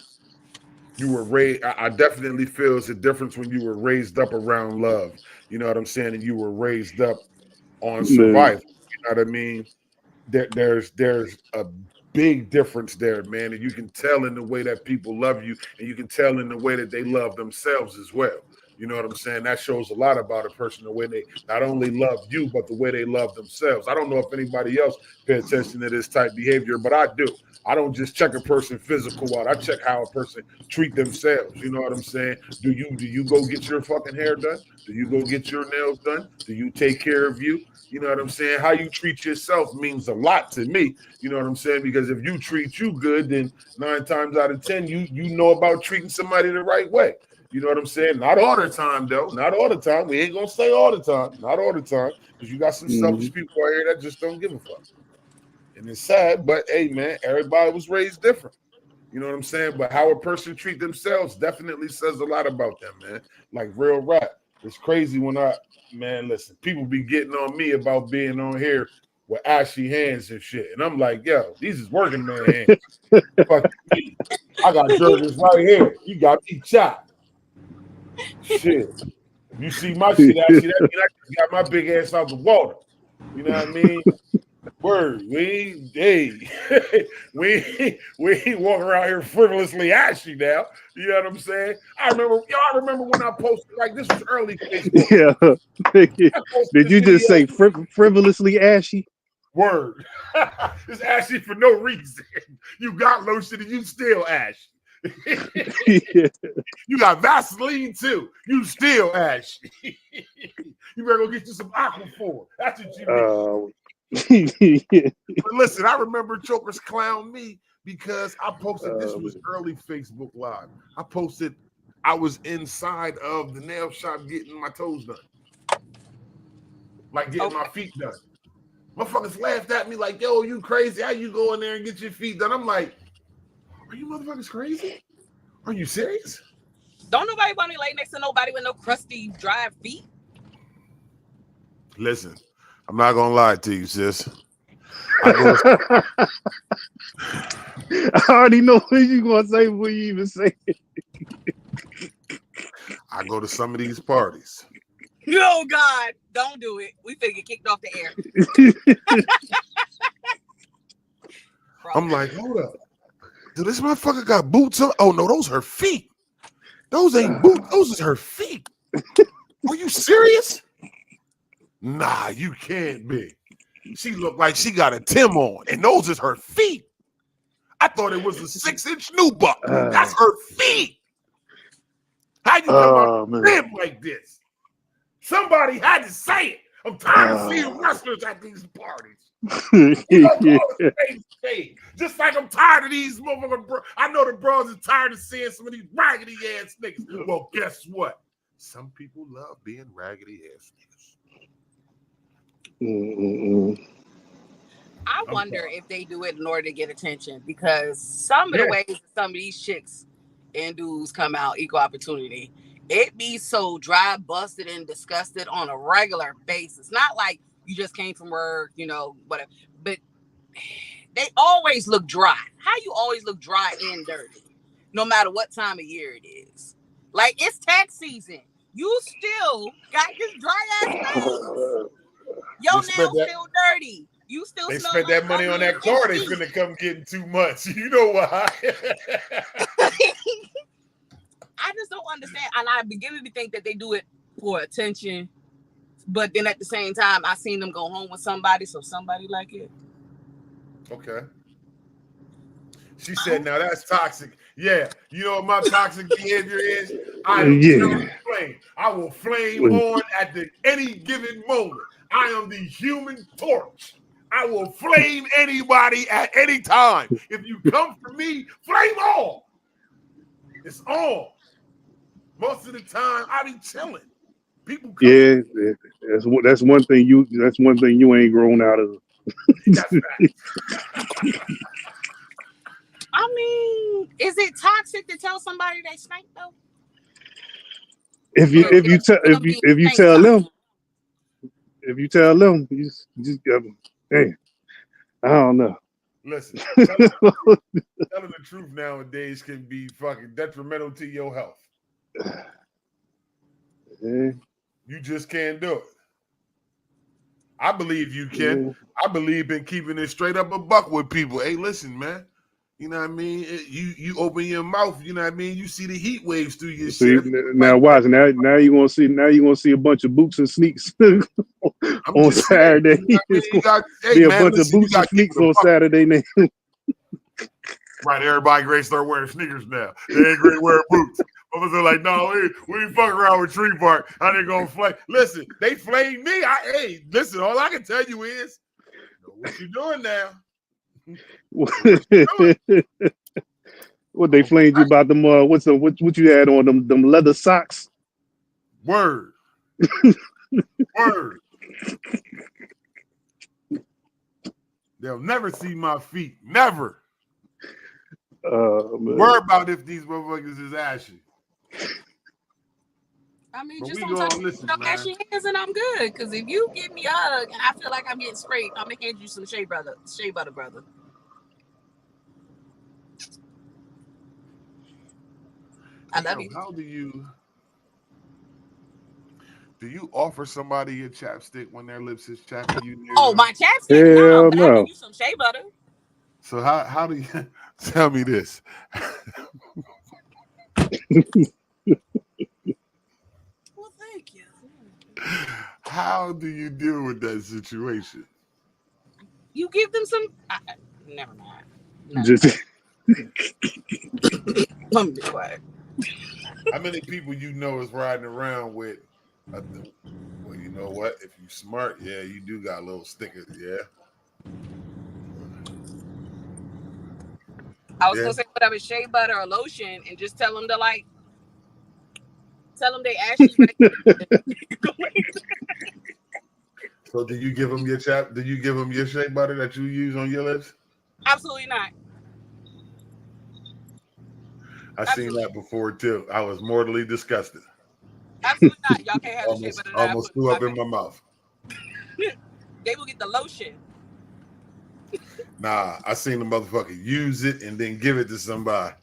A: you were raised. I definitely feel it's a difference when you were raised up around love. You know what I'm saying? And you were raised up on
B: Man.
A: survival. You know what I mean? There's a big difference there, man, and you can tell in the way that people love you, and you can tell in the way that they love themselves as well. You know what I'm saying? That shows a lot about a person, the way they not only love you, but the way they love themselves. I don't know if anybody else pay attention to this type behavior, but I do. I don't just check a person physical out. I check how a person treat themselves. You know what I'm saying? Do you go get your fucking hair done? Do you go get your nails done? Do you take care of you? You know what I'm saying? How you treat yourself means a lot to me. You know what I'm saying? Because if you treat you good, then 9 times out of 10, you know about treating somebody the right way. You know what I'm saying? Not all the time, though. Not all the time. We ain't gonna say all the time. Not all the time, because you got some selfish people out here that just don't give a fuck. And it's sad, but hey, man, everybody was raised different. You know what I'm saying? But how a person treat themselves definitely says a lot about them, man. Like real rap. It's crazy when man, listen, people be getting on me about being on here with ashy hands and shit. And I'm like, yo, these is working man hands. Fuck me. I got Jergens right here. You got me chopped. Shit. If you see my shit ashy, that mean I just got my big ass out the water. You know what I mean? Word, we ain't walking around here frivolously ashy now. You know what I'm saying? I remember when I posted, like, this was early Facebook.
B: Yeah. Did you just say frivolously ashy?
A: Word. It's ashy for no reason. You got lotion and you still ashy.
B: Yeah.
A: You got Vaseline too. You still ashy. You better go get you some Aquaphor. That's what you need.
B: Yeah.
A: But listen, I remember Chokers clown me because I posted, this was early Facebook Live. I was inside of the nail shop getting my toes done. Like getting my feet done. Motherfuckers laughed at me like, yo, you crazy? How you go in there and get your feet done? I'm like, are you motherfuckers crazy? Are you serious?
C: Don't nobody want to lay next to nobody with no crusty, dry feet.
A: Listen, I'm not gonna lie to you, sis.
B: I already know what you're gonna say before you even say it.
A: I go to some of these parties.
C: Oh God. Don't do it. We finna get kicked off the air.
A: I'm like, hold up. Do this motherfucker got boots on? Oh no, those are her feet. Those ain't boots. Those is her feet. Are you serious? Nah, you can't be. She looked like she got a Tim on, and those is her feet. I thought it was a 6-inch nubuck. That's her feet. How you come out of crib like this? Somebody had to say it. I'm tired of seeing wrestlers at these parties. Just like I'm tired of these motherfuckers. I know the bros are tired of seeing some of these raggedy ass niggas. Well, guess what? Some people love being raggedy ass niggas.
C: I wonder if they do it in order to get attention, because some of the ways some of these chicks and dudes come out equal opportunity, it be so dry, busted, and disgusted on a regular basis. Not like you just came from work, you know, whatever. But they always look dry. How you always look dry and dirty, no matter what time of year it is. Like, it's tax season. You still got this dry ass face. Your nails still dirty. You still
A: they
C: smell
A: spent that money on that car. They finna come getting too much. You know why?
C: I just don't understand. And I begin to think that they do it for attention. But then at the same time, I seen them go home with somebody, so somebody like it.
A: Okay. She said, now that's toxic. Yeah. You know what my toxic behavior is? I am flame. I will flame on at any given moment. I am the human torch. I will flame anybody at any time. If you come for me, flame on. It's on. Most of the time, I be chilling. People come.
B: Yeah, that's one thing you ain't grown out of.
A: That's right.
C: I mean, is it toxic to tell somebody they stink though?
B: If you tell them, you just hey, I don't know.
A: Listen, telling the truth nowadays can be fucking detrimental to your health.
B: Yeah.
A: You just can't do it. I believe you can. Yeah. I believe in keeping it straight up a buck with people. Hey, listen, man. You know what I mean? You open your mouth. You know what I mean? You see the heat waves through your shit.
B: Now watch. Now you're gonna see a bunch of boots and sneaks on Saturday.
A: You know I mean?
B: Be a bunch of boots and sneaks on Saturday night.
A: Right, everybody great start wearing sneakers now. They ain't great wearing boots. They're like, no, we ain't fucking around with Tree Park. How they gonna flame? Listen, they flame me. Listen, all I can tell you is, what you doing now?
B: What they flamed you about them? What you had on them leather socks?
A: Word. Word. They'll never see my feet. Never. Worry about if these motherfuckers is ashy.
C: I mean, but just sometimes ashy hands and I'm good. Because if you give me a hug and I feel like I'm getting scraped, I'm gonna hand you some shea butter, brother. I love you.
A: How do you offer somebody a chapstick when their lips is chapping you?
C: Oh, my chapstick? No, but I give you some shea butter.
A: So how do you tell me this?
C: Well, thank you.
A: How do you deal with that situation?
C: You give them some. Never mind. Let me be quiet.
A: How many people you know is riding around with? Well, you know what? If you smart, yeah, you do got little stickers, yeah.
C: I was gonna say whatever shea butter or lotion, and just tell them to tell them they ashes right there.
A: So, do you give them your Do you give them your shea butter that you use on your lips?
C: Absolutely not.
A: I seen that before too. I was mortally disgusted.
C: Absolutely not. Y'all can't have the shea butter.
A: Almost threw up in my mouth.
C: They will get the lotion.
A: Nah, I seen the motherfucker use it and then give it to somebody.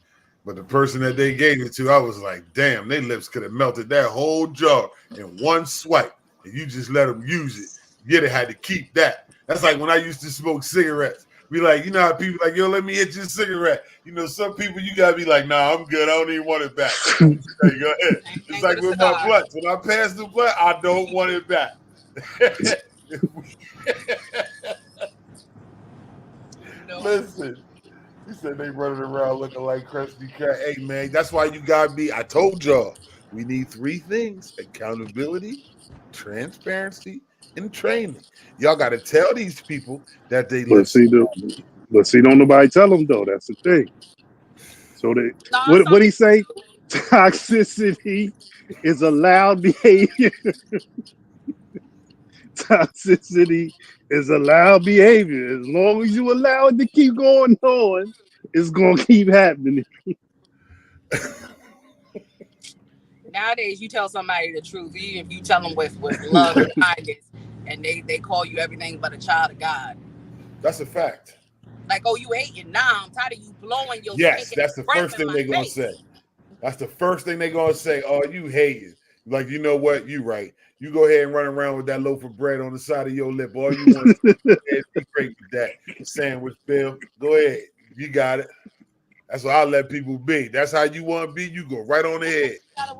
A: But the person that they gave it to, I was like, damn, their lips could have melted that whole jar in one swipe. and you just let them use it. You had to keep that. That's like when I used to smoke cigarettes. Be like, you know how people like, yo, let me hit your cigarette. You know, some people you gotta be like, nah, I'm good. I don't even want it back. Hey, go ahead. It's like with my blunt. When I pass the blunt, I don't want it back. Listen, he said they running around looking like Krusty Krab. Hey, man, that's why you gotta be. I told y'all, we need 3 things: accountability, transparency, and training. Y'all got to tell these people that they listen.
B: But see, don't nobody tell them though. That's the thing. So they what he say? Toxicity is allowed behavior. Toxicity is allowed behavior. As long as you allow it to keep going on, it's gonna keep happening.
C: Nowadays, you tell somebody the truth, even if you tell them with love and kindness, and they call you everything but a child of God.
A: That's a fact.
C: Like, oh, you hating? Nah, I'm tired of you blowing your
A: yes. That's the first thing they're gonna say. That's the first thing they're gonna say. Oh, you hating? Like, you know what? You right. You go ahead and run around with that loaf of bread on the side of your lip. All you want to be great with that sandwich, Bill. Go ahead. You got it. That's what I let people be. That's how you want to be. You go right on ahead.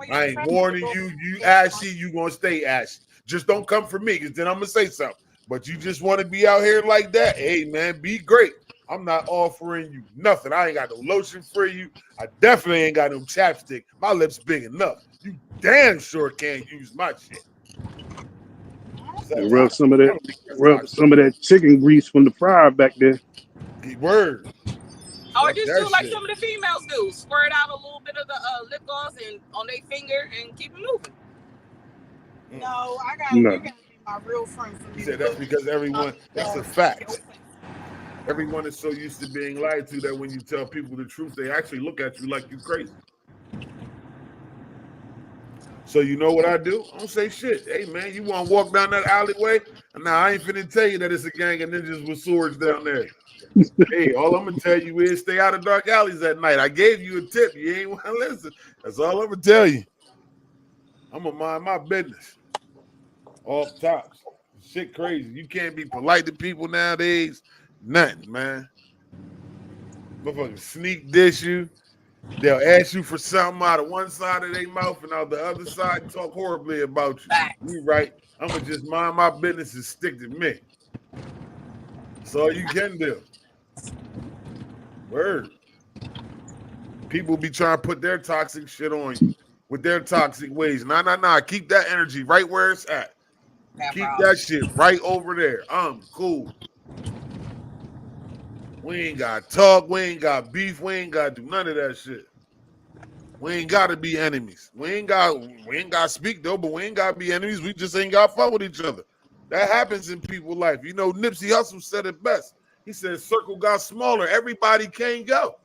A: I ain't warning you. You ashy, you gonna stay ashy. Just don't come for me, because then I'm gonna say something. But you just want to be out here like that. Hey, man, be great. I'm not offering you nothing. I ain't got no lotion for you. I definitely ain't got no chapstick. My lips big enough. You damn sure can't use my shit.
B: Rub some of that chicken grease from the fryer back there.
A: Word.
C: Or just do like some of the females do. Squirt out a little bit of the lip gloss and on their finger and keep it moving.
E: No, you gotta be my real friend for me.
A: You said that's because everyone, that's a fact. Everyone is so used to being lied to that when you tell people the truth, they actually look at you like you crazy. So you know what I do? I don't say shit. Hey, man, you want to walk down that alleyway? Nah, I ain't finna tell you that it's a gang of ninjas with swords down there. Hey, all I'm going to tell you is stay out of dark alleys at night. I gave you a tip. You ain't want to listen. That's all I'm going to tell you. I'm going to mind my business. Off tops. Shit crazy. You can't be polite to people nowadays. Nothing, man. Motherfuckers sneak dish you. They'll ask you for something out of one side of their mouth and out the other side talk horribly about you. You right. I'm going to just mind my business and stick to me. That's all you can do. Word. People be trying to put their toxic shit on you with their toxic ways. Nah. Keep that energy right where it's at. Keep that shit right over there. I'm cool. We ain't got to talk. We ain't got beef. We ain't got to do none of that shit. We ain't got to be enemies. We ain't got to speak, though, but we ain't got to be enemies. We just ain't got to fuck with each other. That happens in people's life. You know, Nipsey Hussle said it best. He said, circle got smaller. Everybody can't go.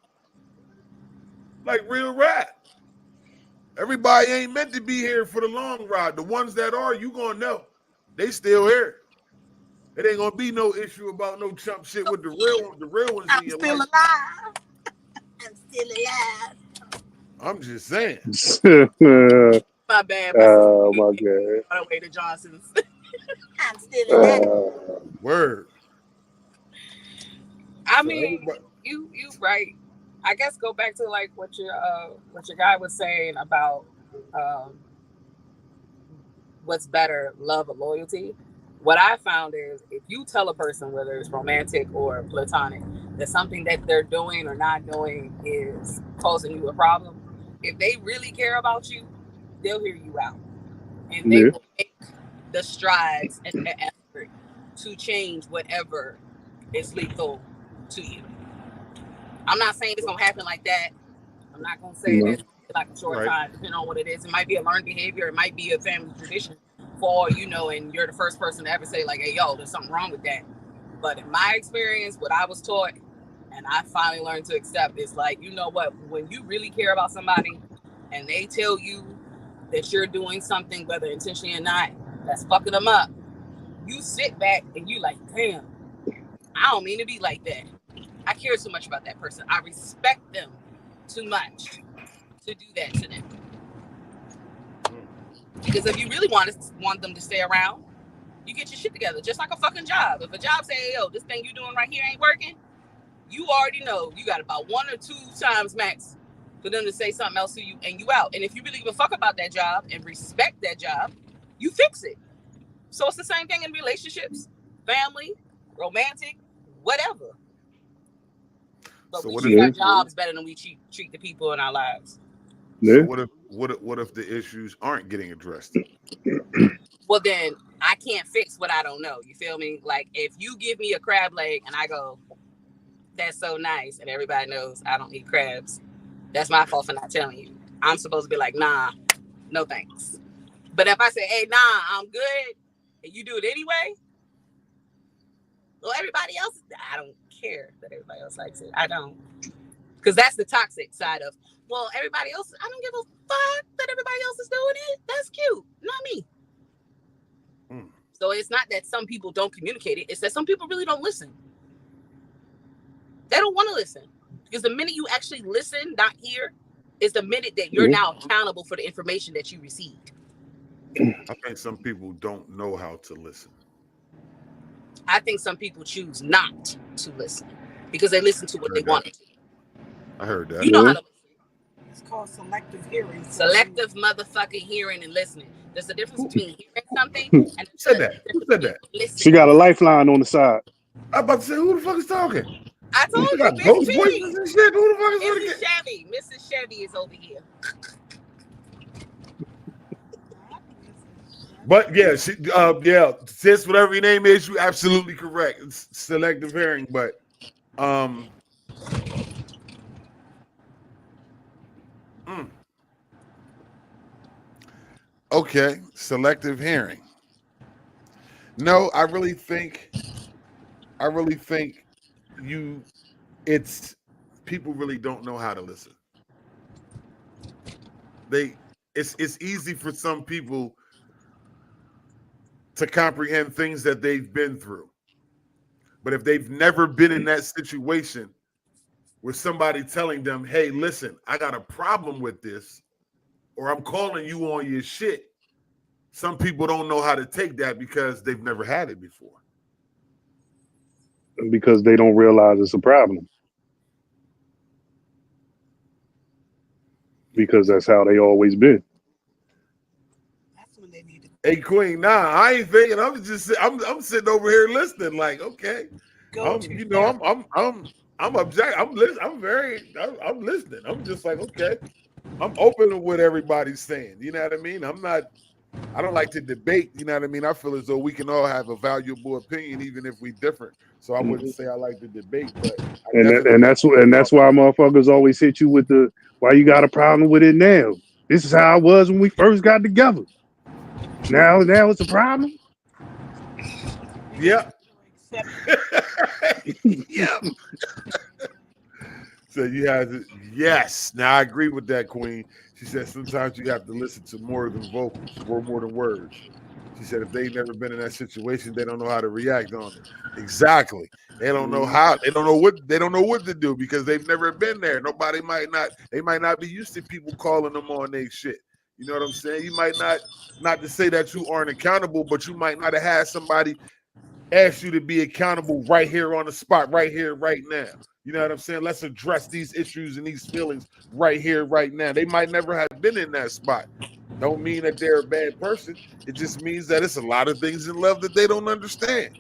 A: Like real rap. Everybody ain't meant to be here for the long ride. The ones that are, you going to know. They still here. It ain't going to be no issue about no chump shit with the real ones in your life.
E: I'm still alive.
A: I'm just saying.
C: My bad.
B: Oh my God.
C: On the way to Johnson's.
E: I'm still alive.
A: Word.
C: I mean, you right. I guess go back to like what your guy was saying about what's better, love or loyalty. What I found is if you tell a person, whether it's romantic or platonic, that something that they're doing or not doing is causing you a problem, if they really care about you, they'll hear you out. And they will make the strides and the effort to change whatever is lethal to you. I'm not saying it's going to happen like that. I'm not going to say that's like a short time, depending on what it is. It might be a learned behavior. It might be a family tradition for all you know, and you're the first person to ever say like, hey, yo, there's something wrong with that. But in my experience, what I was taught and I finally learned to accept is like, you know what, when you really care about somebody and they tell you that you're doing something, whether intentionally or not, that's fucking them up, you sit back and you like, damn, I don't mean to be like that. I care too much about that person. I respect them too much to do that to them. Because if you really want them to stay around, you get your shit together, just like a fucking job. If a job say, hey, yo, this thing you doing right here ain't working, you already know you got about 1 or 2 times max for them to say something else to you and you out. And if you really give a fuck about that job and respect that job, you fix it. So it's the same thing in relationships, family, romantic, whatever. But
A: So
C: we
A: what
C: treat
A: if
C: our jobs better than we treat the people in our lives.
A: so what if the issues aren't getting addressed?
C: Well, then I can't fix what I don't know. You feel me? Like if you give me a crab leg and I go, that's so nice, and everybody knows I don't eat crabs, that's my fault for not telling you. I'm supposed to be like, nah, no thanks. But if I say, hey, nah, I'm good, and you do it anyway, well, everybody else, I don't care that everybody else likes it. I don't. Because that's the toxic side of, well, everybody else, I don't give a fuck that everybody else is doing it. That's cute. Not me. So it's not that some people don't communicate it. It's that some people really don't listen. They don't want to listen. Because the minute you actually listen, not hear, is the minute that you're now accountable for the information that you received.
A: I think some people don't know how to listen.
C: I think some people choose not to listen because they listen to what they want.
A: I heard that.
C: You know how to listen.
E: It's called selective hearing.
C: Selective motherfucking hearing and listening. There's a difference between hearing something and
A: Who said that? Who said that?
C: listening.
B: She got a lifeline on the side.
A: I'm about to say, who the fuck is talking?
C: I told you,
A: got ghost voices and shit. Who the fuck is
C: Mrs. Chevy. Mrs. Chevy is over here.
A: But yeah, sis, whatever your name is, you're absolutely correct. It's selective hearing, but okay, selective hearing. No, I really think it's people really don't know how to listen. It's easy for some people to comprehend things that they've been through. But if they've never been in that situation with somebody telling them, hey, listen, I got a problem with this, or I'm calling you on your shit, some people don't know how to take that because they've never had it before.
B: Because they don't realize it's a problem. Because that's how they always been.
E: That's when they need to.
A: Hey, Queen, nah, I ain't thinking. I'm sitting over here listening. Like, okay, I'm listening. I'm just like, okay, I'm open to what everybody's saying. You know what I mean? I don't like to debate. You know what I mean? I feel as though we can all have a valuable opinion, even if we different. So I wouldn't say I like to debate, but
B: that's why motherfuckers always hit you with the why you got a problem with it now. This is how I was when we first got together. Now it's a problem.
A: Yep. Yep. So you have to, yes. Now I agree with that, Queen. She said sometimes you have to listen to more than vocals or more than words. She said if they've never been in that situation, they don't know how to react on it. Exactly. They don't know how. They don't know what to do because they've never been there. They might not be used to people calling them on their shit. You know what I'm saying? You might not to say that you aren't accountable, but you might not have had somebody ask you to be accountable right here on the spot, right here, right now. You know what I'm saying? Let's address these issues and these feelings right here, right now. They might never have been in that spot. Don't mean that they're a bad person. It just means that it's a lot of things in love that they don't understand.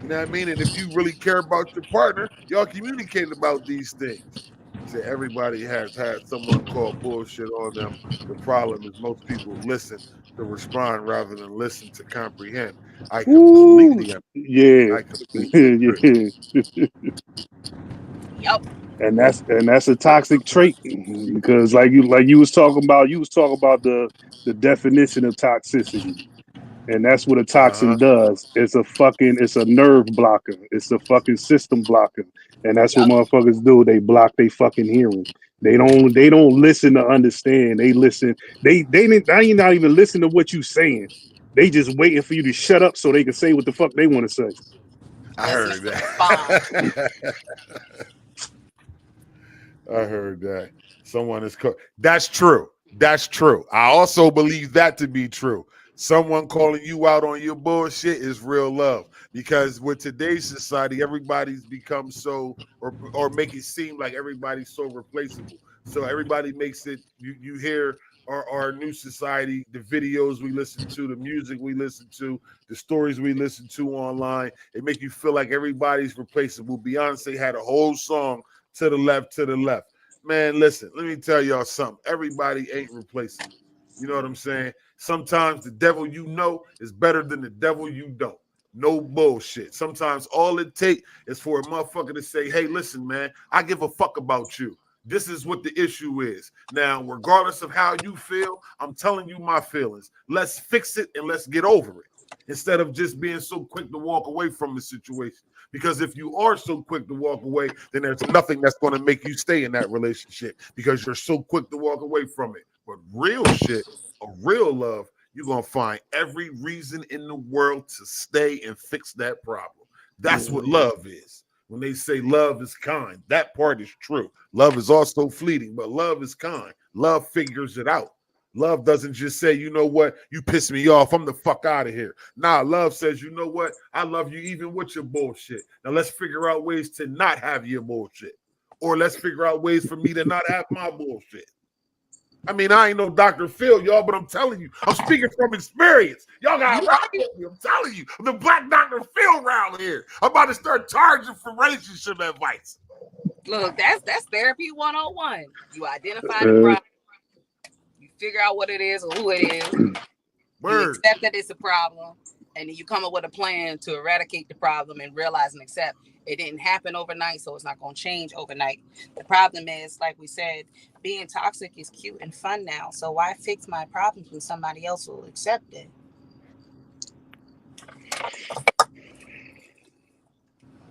A: You know what I mean? And if you really care about your partner, y'all communicate about these things. So everybody has had someone call bullshit on them. The problem is most people listen to respond rather than listen to comprehend. I completely
B: agree.
C: Yep.
B: And that's a toxic trait because like you was talking about the definition of toxicity. And that's what a toxin does. It's a nerve blocker. It's a fucking system blocker. And that's what motherfuckers do. They block their fucking hearing. They don't listen to understand. They listen. They not even listen to what you saying. They just waiting for you to shut up so they can say what the fuck they want to say.
A: I heard that. I heard that. Someone is that's true. That's true. I also believe that to be true. Someone calling you out on your bullshit is real love. Because with today's society, everybody's become so or make it seem like everybody's so replaceable. So everybody makes it you hear our new society, the videos we listen to, the music we listen to, the stories we listen to online, it make you feel like everybody's replaceable. Beyonce had a whole song to the left, to the left. Man, listen, let me tell y'all something. Everybody ain't replaceable. You know what I'm saying? Sometimes the devil you know is better than the devil you don't. No bullshit. Sometimes all it takes is for a motherfucker to say, hey, listen, man, I give a fuck about you. This is what the issue is. Now, regardless of how you feel, I'm telling you my feelings. Let's fix it and let's get over it instead of just being so quick to walk away from the situation. Because if you are so quick to walk away, then there's nothing that's going to make you stay in that relationship because you're so quick to walk away from it. But real shit, a real love, you're going to find every reason in the world to stay and fix that problem. That's what love is. When they say love is kind, that part is true. Love is also fleeting, but love is kind. Love figures it out. Love doesn't just say, you know what, you piss me off, I'm the fuck out of here. Nah, love says, you know what, I love you even with your bullshit. Now let's figure out ways to not have your bullshit. Or let's figure out ways for me to not have my bullshit. I mean, I ain't no Dr. Phil, y'all, but I'm telling you, I'm speaking from experience. Y'all got to rock with me. I'm telling you, I'm the black Dr. Phil around here. I'm about to start charging for relationship advice.
C: Look, that's therapy 101. You identify the problem, you figure out what it is or who it is, you accept that it's a problem, and then you come up with a plan to eradicate the problem and realize and accept it didn't happen overnight, so it's not going to change overnight. The problem is, like we said, being toxic is cute and fun now. So why fix my problems when somebody else will accept it?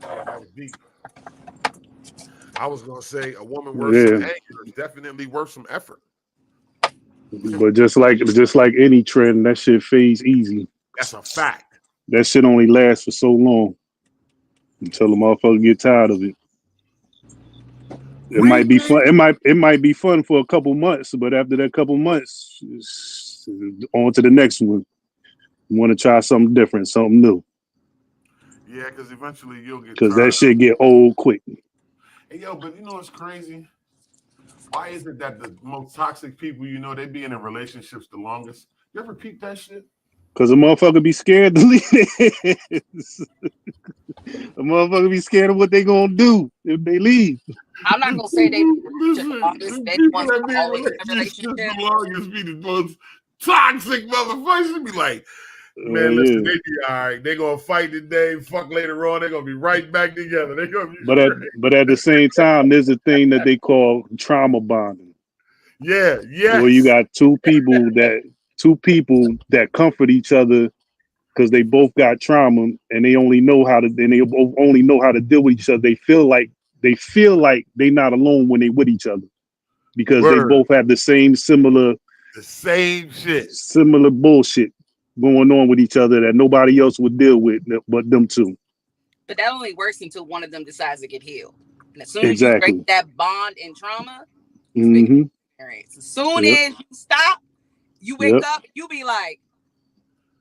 A: That was deep. I was going to say a woman worth some anger is definitely worth some effort.
B: But just like any trend, that shit fades easy.
A: That's a fact.
B: That shit only lasts for so long until the motherfucker get tired of it. It might be fun. It might be fun for a couple months, but after that couple months, on to the next one. You want to try something different, something new.
A: Yeah, because eventually you'll get
B: because that shit get old quick.
A: Hey, yo, but you know what's crazy? Why is it that the most toxic people, you know, they be in relationships the longest? You ever peep that shit?
B: Because a motherfucker be scared to leave. A motherfucker be scared of what they gonna do if they leave.
C: I'm not gonna say they
A: Listen,
C: they want to always in a relationship.
A: The longest be the most toxic motherfuckers. Be like, man, listen, they be all right. They gonna fight today, fuck later on. They're gonna be right back together. They gonna be
B: but at the same time, there's a thing that they call trauma bonding.
A: Yeah, yeah.
B: Where you got two people that comfort each other because they both got trauma and they only know how to deal with each other. They feel like they're not alone when they with each other because they both have the same similar bullshit going on with each other that nobody else would deal with but them two.
C: But that only works until one of them decides to get healed. And as soon as you break that bond in trauma, as soon as you stop, you wake up, you be like,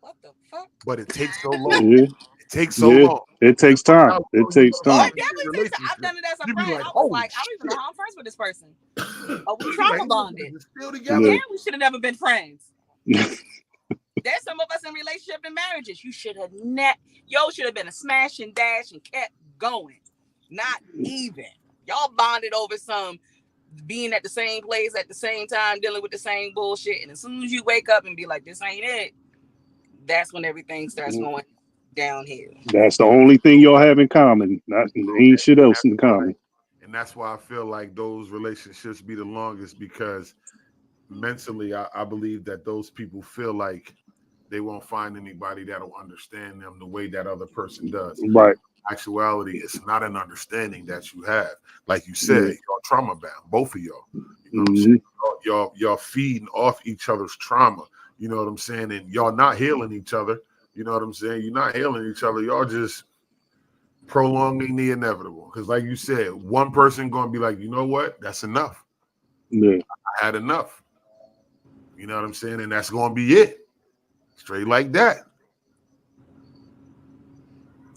C: what the fuck?
A: But it takes so long. It takes so long.
B: It takes time. It takes time.
C: Oh, definitely takes time. I've done it as a friend. I was like, I don't even know how I'm friends with this person. Oh, we trauma bonded. Yeah, we should have never been friends. There's some of us in relationship and marriages. You should have should have been a smash and dash and kept going. Not even. Y'all bonded over some being at the same place at the same time, dealing with the same bullshit. And as soon as you wake up and be like, this ain't it, that's when everything starts going downhill.
B: That's the only thing y'all have in common. Ain't shit else in common.
A: And that's why I feel like those relationships be the longest, because mentally I believe that those people feel like they won't find anybody that'll understand them the way that other person does.
B: Right.
A: Actuality, it's not an understanding that you have. Like you said, y'all trauma bound, both of y'all. You know what I'm saying? Y'all feeding off each other's trauma. You know what I'm saying? And y'all not healing each other. You know what I'm saying? You're not healing each other. Y'all just prolonging the inevitable. Because like you said, one person going to be like, you know what? That's enough.
B: Yeah.
A: I had enough. You know what I'm saying? And that's going to be it. Straight like that.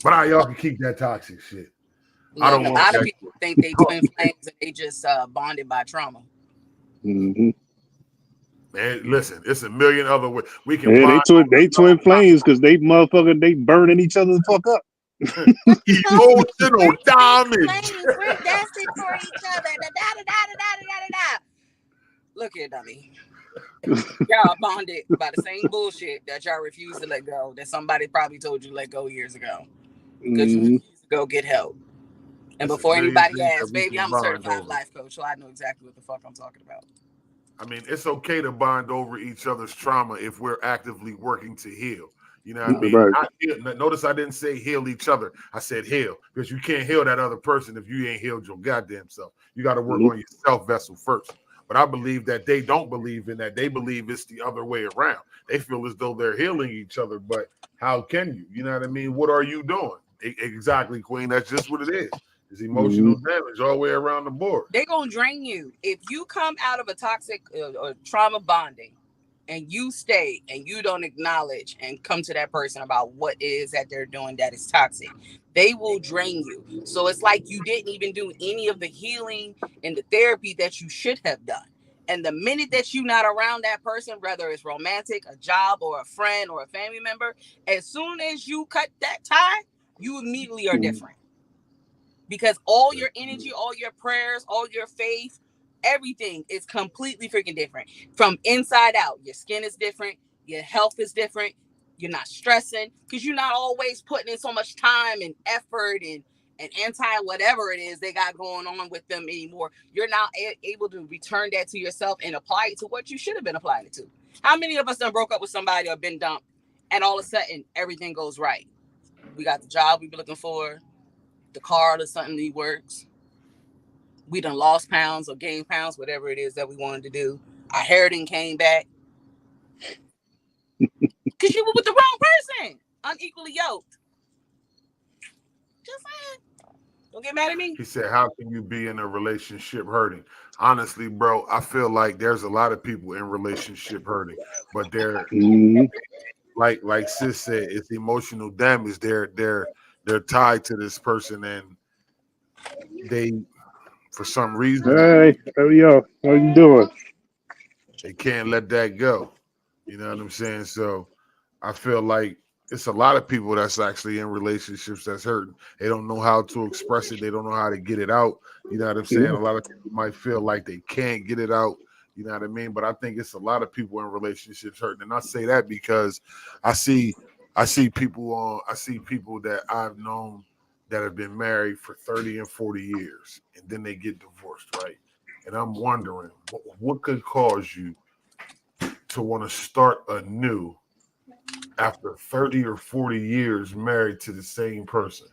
A: But y'all can keep that toxic shit. I don't
C: Look, a
A: want
C: lot of
A: that.
C: people think they twin flames and they just bonded by trauma.
B: Mm-hmm.
A: Man, listen, it's a million other ways. We can
B: Yeah,
A: bond.
B: they twin flames because they burning each other the fuck up.
A: Emotional damage.
C: We're destined for each other. Da. Look here, dummy. Y'all bonded by the same bullshit that y'all refused to let go. That somebody probably told you to let go years ago because you refused to go get help. And
A: It's a
C: before
A: million
C: anybody
A: things that
C: asks,
A: we
C: baby,
A: can
C: I'm a
A: bond
C: certified
A: over.
C: life coach, so I know exactly what the fuck I'm talking about.
A: I mean, it's okay to bond over each other's trauma if we're actively working to heal. You know what I mean?
B: Right.
A: Notice I didn't say heal each other. I said heal because you can't heal that other person if you ain't healed your goddamn self. You got to work on your self vessel first. But I believe that they don't believe in that. They believe it's the other way around. They feel as though they're healing each other, but how can you? You know what I mean? What are you doing? Exactly, Queen. That's just what it is. It's emotional damage all the way around the board.
C: They're going to drain you. If you come out of a toxic or trauma bonding and you stay and you don't acknowledge and come to that person about what it is that they're doing that is toxic, they will drain you. So it's like you didn't even do any of the healing and the therapy that you should have done. And the minute that you're not around that person, whether it's romantic, a job, or a friend, or a family member, as soon as you cut that tie, you immediately are different. Because all your energy, all your prayers, all your faith, everything is completely freaking different from inside out. Your skin is different. Your health is different. You're not stressing because you're not always putting in so much time and effort and anti whatever it is they got going on with them anymore. You're now able to return that to yourself and apply it to what you should have been applying it to. How many of us done broke up with somebody or been dumped and all of a sudden everything goes right? We got the job we've been looking for. The car that suddenly works. We done lost pounds or gained pounds, whatever it is that we wanted to do. Our hair done came back. Because you were with the wrong person. Unequally yoked. Just saying. Don't get mad at me.
A: He said, how can you be in a relationship hurting? Honestly, bro, I feel like there's a lot of people in relationship hurting, but they're like sis said, it's emotional damage. They're tied to this person and they for some reason
B: Hey, yo, how you doing?
A: they can't let that go. You know what I'm saying? So I feel like it's a lot of people that's actually in relationships that's hurting. They don't know how to express it. They don't know how to get it out. You know what I'm saying? A lot of people might feel like they can't get it out. You know what I mean? But I think it's a lot of people in relationships hurting. And I say that because I see people that I've known that have been married for 30 and 40 years and then they get divorced, right? And I'm wondering what could cause you to want to start anew after 30 or 40 years married to the same person.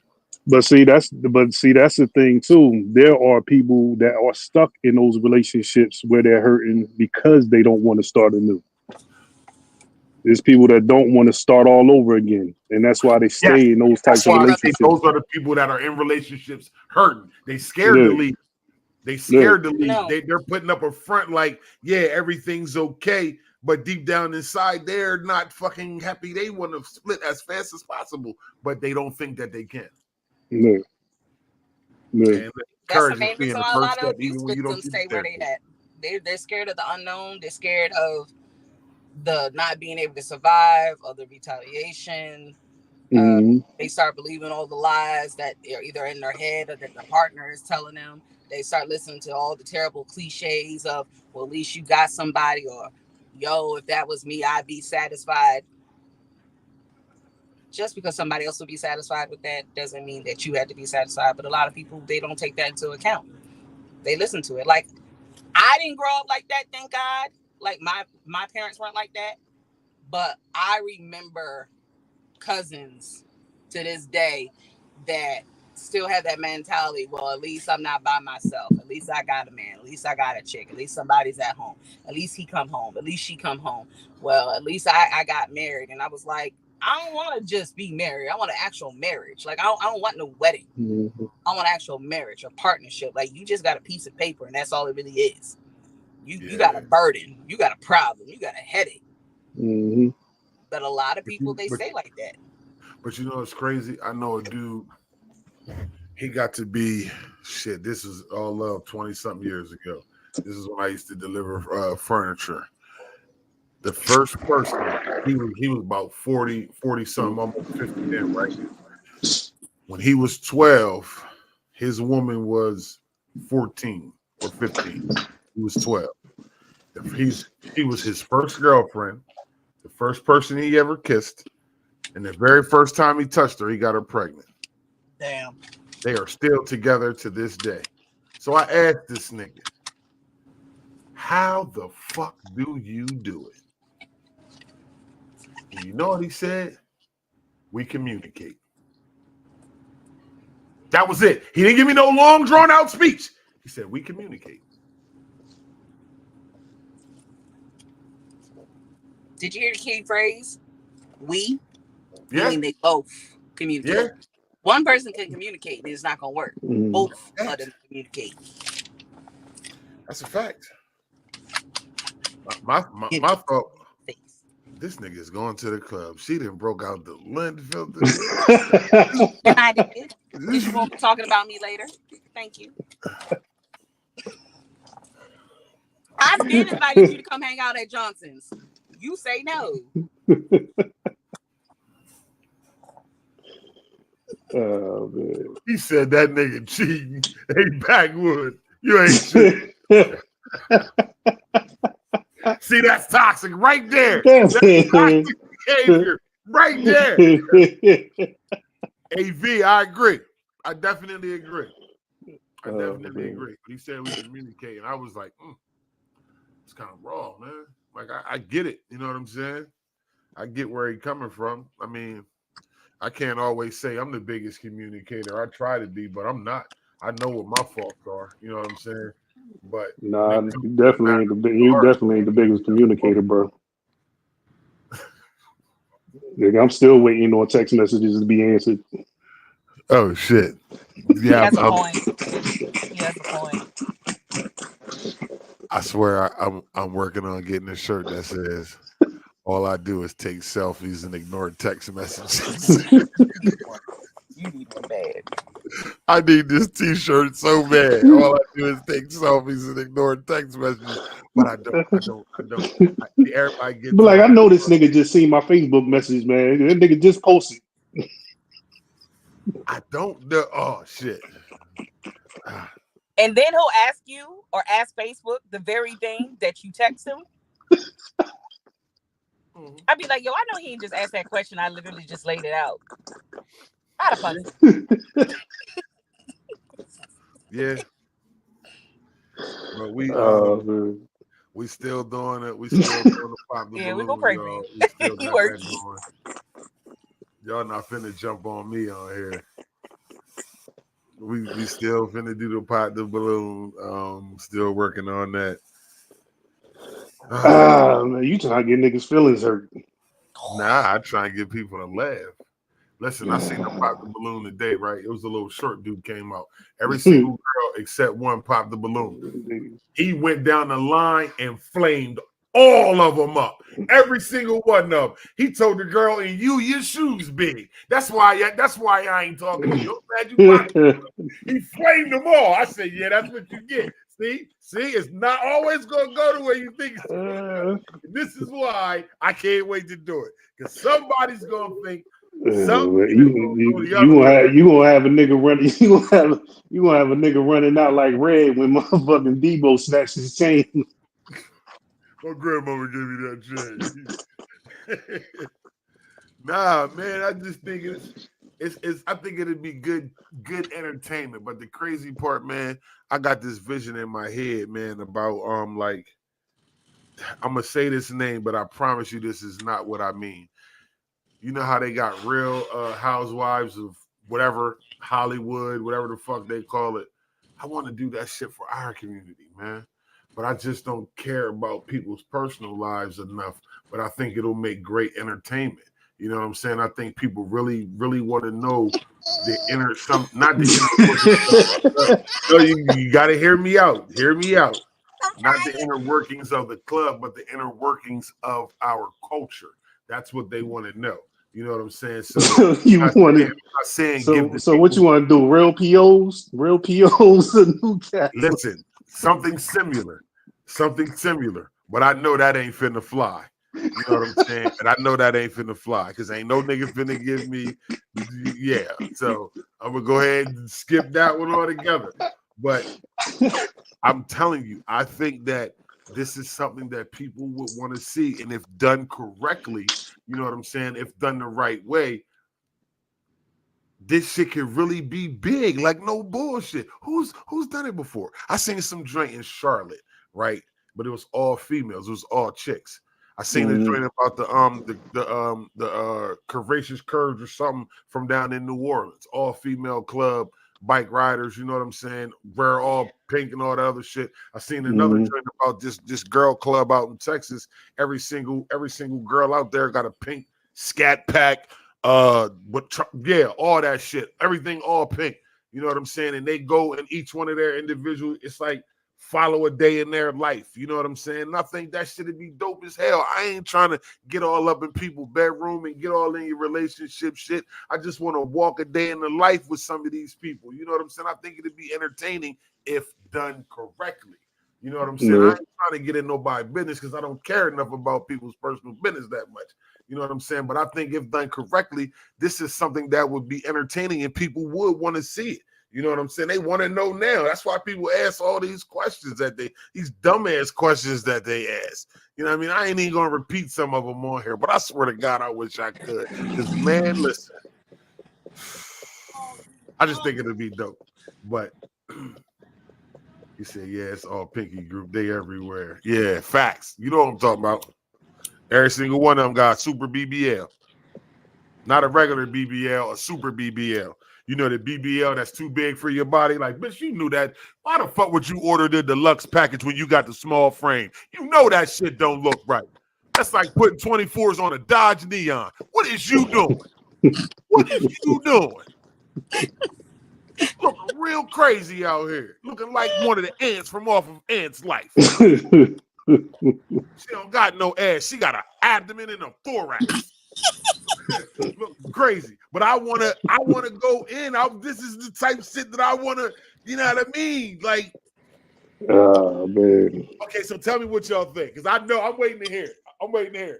B: But see, that's the thing too. There are people that are stuck in those relationships where they're hurting because they don't want to start anew. There's people that don't want to start all over again, and that's why they
A: Yes,
B: stay in those
A: that's
B: types of
A: why I say
B: relationships.
A: those are the people that are in relationships hurting. They scared to
B: Yeah,
A: leave. They scared to leave.
C: No.
A: They're putting up a front like, yeah, everything's okay. But deep down inside, they're not fucking happy. They want to split as fast as possible, but they don't think that they can.
B: yeah, yeah.
A: And
C: That's the
A: courage is
C: main
A: being
C: reason
A: the
C: why a
A: first
C: lot of
A: step,
C: abuse
A: even when you don't
C: victims
A: get the
C: stay where they
A: therapy.
C: at. They're scared of the unknown. They're scared of the not being able to survive or the retaliation. They start believing all the lies that are either in their head or that their partner is telling them. They start listening to all the terrible cliches of, well, at least you got somebody, or, yo, if that was me, I'd be satisfied. Just because somebody else will be satisfied with that doesn't mean that you had to be satisfied. But a lot of people, they don't take that into account. They listen to it. Like, I didn't grow up like that, thank God. Like, my parents weren't like that. But I remember cousins to this day that still have that mentality. Well, at least I'm not by myself. At least I got a man. At least I got a chick. At least somebody's at home. At least he come home. At least she come home. Well, at least I got married. And I was like, I don't want to just be married. I want an actual marriage. Like, I don't want no wedding. I want actual marriage, a partnership. Like, you just got a piece of paper and that's all it really is. You got a burden, you got a problem, you got a headache.
B: Mm-hmm.
C: But a lot of people they say like that.
A: But you know it's crazy. I know a dude. He got to be shit. This is all love 20-something years ago. This is when I used to deliver furniture. The first person, he was about 40 something, almost 50 then, right? When he was 12, his woman was 14 or 15. He was 12. He was his first girlfriend, the first person he ever kissed, and the very first time he touched her, he got her pregnant.
C: Damn.
A: They are still together to this day. So I asked this nigga, how the fuck do you do it? And you know what he said? We communicate. That was it. He didn't give me no long, drawn-out speech. He said, we communicate.
C: Did you hear the key phrase? We?
A: Yeah.
C: Meaning they both communicate.
A: Yeah.
C: One person can communicate and it's not going to work.
B: Mm-hmm.
C: Both of them communicate.
A: That's a fact. My thought, this nigga is going to the club. She done broke out the lint filter.
C: And I did. You won't be talking about me later. Thank you. I've been invited you to come hang out at Johnson's. You say no.
B: Oh man.
A: He said that nigga cheating. Hey, backwood. You ain't shit. See, that's toxic right there. That's toxic behavior right there. AV, I agree. I definitely agree. Agree. But he said we communicate, and I was like, it's kind of raw, man. Like I get it. You know what I'm saying? I get where he's coming from. I mean, I can't always say I'm the biggest communicator. I try to be, but I'm not. I know what my faults are. You know what I'm saying? But
B: nah, you definitely ain't the biggest communicator, bro. Nigga, I'm still waiting on text messages to be answered.
A: Oh shit!
C: He
A: Yeah,
C: has a point. He has a point.
A: I swear I'm working on getting a shirt that says all I do is take selfies and ignore text messages.
C: You need one bad.
A: I need this t-shirt so bad. All I do is take selfies and ignore text messages. But I don't. Everybody gets
B: But like, I know this nigga just seen my Facebook message, man. That nigga just posted.
A: I don't know. Oh shit.
C: And then he'll ask you or ask Facebook the very thing that you text him. I'd be like, yo, I know he didn't just ask that question. I literally just laid it out. I'd have fun.
A: Yeah. But we still doing it. We still doing the pop the balloon,
C: we go crazy.
A: y'all. We still got
C: working.
A: that going. Y'all not finna jump on me on here. We still finna do the pop the balloon. Still working on that.
B: Man, you trying to get niggas' feelings hurt.
A: Nah, I try and get people to laugh. Listen, I seen them pop the balloon today, right? It was a little short dude came out. Every single girl except one popped the balloon. He went down the line and flamed all of them up. Every single one of them. He told the girl, and your shoes big. That's why I ain't talking to you. I'm glad you popped it. He flamed them all. I said, yeah, that's what you get. See, it's not always gonna go the way you think it's gonna go. This is why I can't wait to do it. Because somebody's gonna think
B: you gonna have a nigga running. You gonna have a nigga running out like Red when motherfucking Debo snatched his chain.
A: My grandmama gave me that chain. Nah, man, I just think it's I think it'd be good entertainment. But the crazy part, man, I got this vision in my head, man, about like I'm gonna say this name, but I promise you this is not what I mean. You know how they got real housewives of whatever, Hollywood, whatever the fuck they call it. I want to do that shit for our community, man. But I just don't care about people's personal lives enough. But I think it'll make great entertainment. You know what I'm saying? I think people really, really want to know the not the inner. No, you got to hear me out. Hear me out. Not the inner workings of the club, but the inner workings of our culture. That's what they want to know. You know what I'm saying? So
B: You want to?
A: I'm not saying give
B: So
A: the
B: so what you
A: people.
B: want to do? Real POs, and Newcastle.
A: Listen, something similar, something similar. But I know that ain't finna fly. You know what I'm saying? And I know that ain't finna fly because ain't no nigga finna give me, yeah. So I'm gonna go ahead and skip that one altogether. But I'm telling you, I think that this is something that people would want to see, and if done correctly, you know what I'm saying? If done the right way, this shit can really be big, like no bullshit. Who's done it before? I seen some joint in Charlotte, right? But it was all females, it was all chicks. I seen a joint about the curvaceous curves or something from down in New Orleans, all female club, bike riders, you know what I'm saying? Wear all pink and all that other shit. I seen another joint about this girl club out in Texas. Every single girl out there got a pink scat pack. Yeah, all that shit, everything all pink. You know what I'm saying? And they go and each one of their individual, it's like follow a day in their life. You know what I'm saying? And I think that shit would be dope as hell. I ain't trying to get all up in people's bedroom and get all in your relationship shit. I just want to walk a day in the life with some of these people. You know what I'm saying? I think it'd be entertaining if done correctly. You know what I'm saying? I ain't trying to get in nobody's business because I don't care enough about people's personal business that much. You know what I'm saying? But I think if done correctly, this is something that would be entertaining and people would want to see it. You know what I'm saying? They want to know now. That's why people ask all these questions these dumbass questions that they ask. You know what I mean? I ain't even going to repeat some of them on here, but I swear to God, I wish I could. Because, man, listen, I just think it'd be dope. But you said, yeah, it's all Pinky Group. They everywhere. Yeah, facts. You know what I'm talking about. Every single one of them got super BBL. Not a regular BBL, a super BBL. You know the BBL that's too big for your body. Like, bitch, you knew that. Why the fuck would you order the deluxe package when you got the small frame? You know that shit don't look right. That's like putting 24s on a Dodge Neon. What is you doing? What is you doing? Looking real crazy out here. Looking like one of the ants from off of Ant's Life. She don't got no ass. She got an abdomen and a thorax. Look crazy, but I wanna go in. This is the type of shit that I wanna, you know what I mean? Like,
B: oh man.
A: Okay, so tell me what y'all think, because I know I'm waiting to hear. I'm waiting to hear.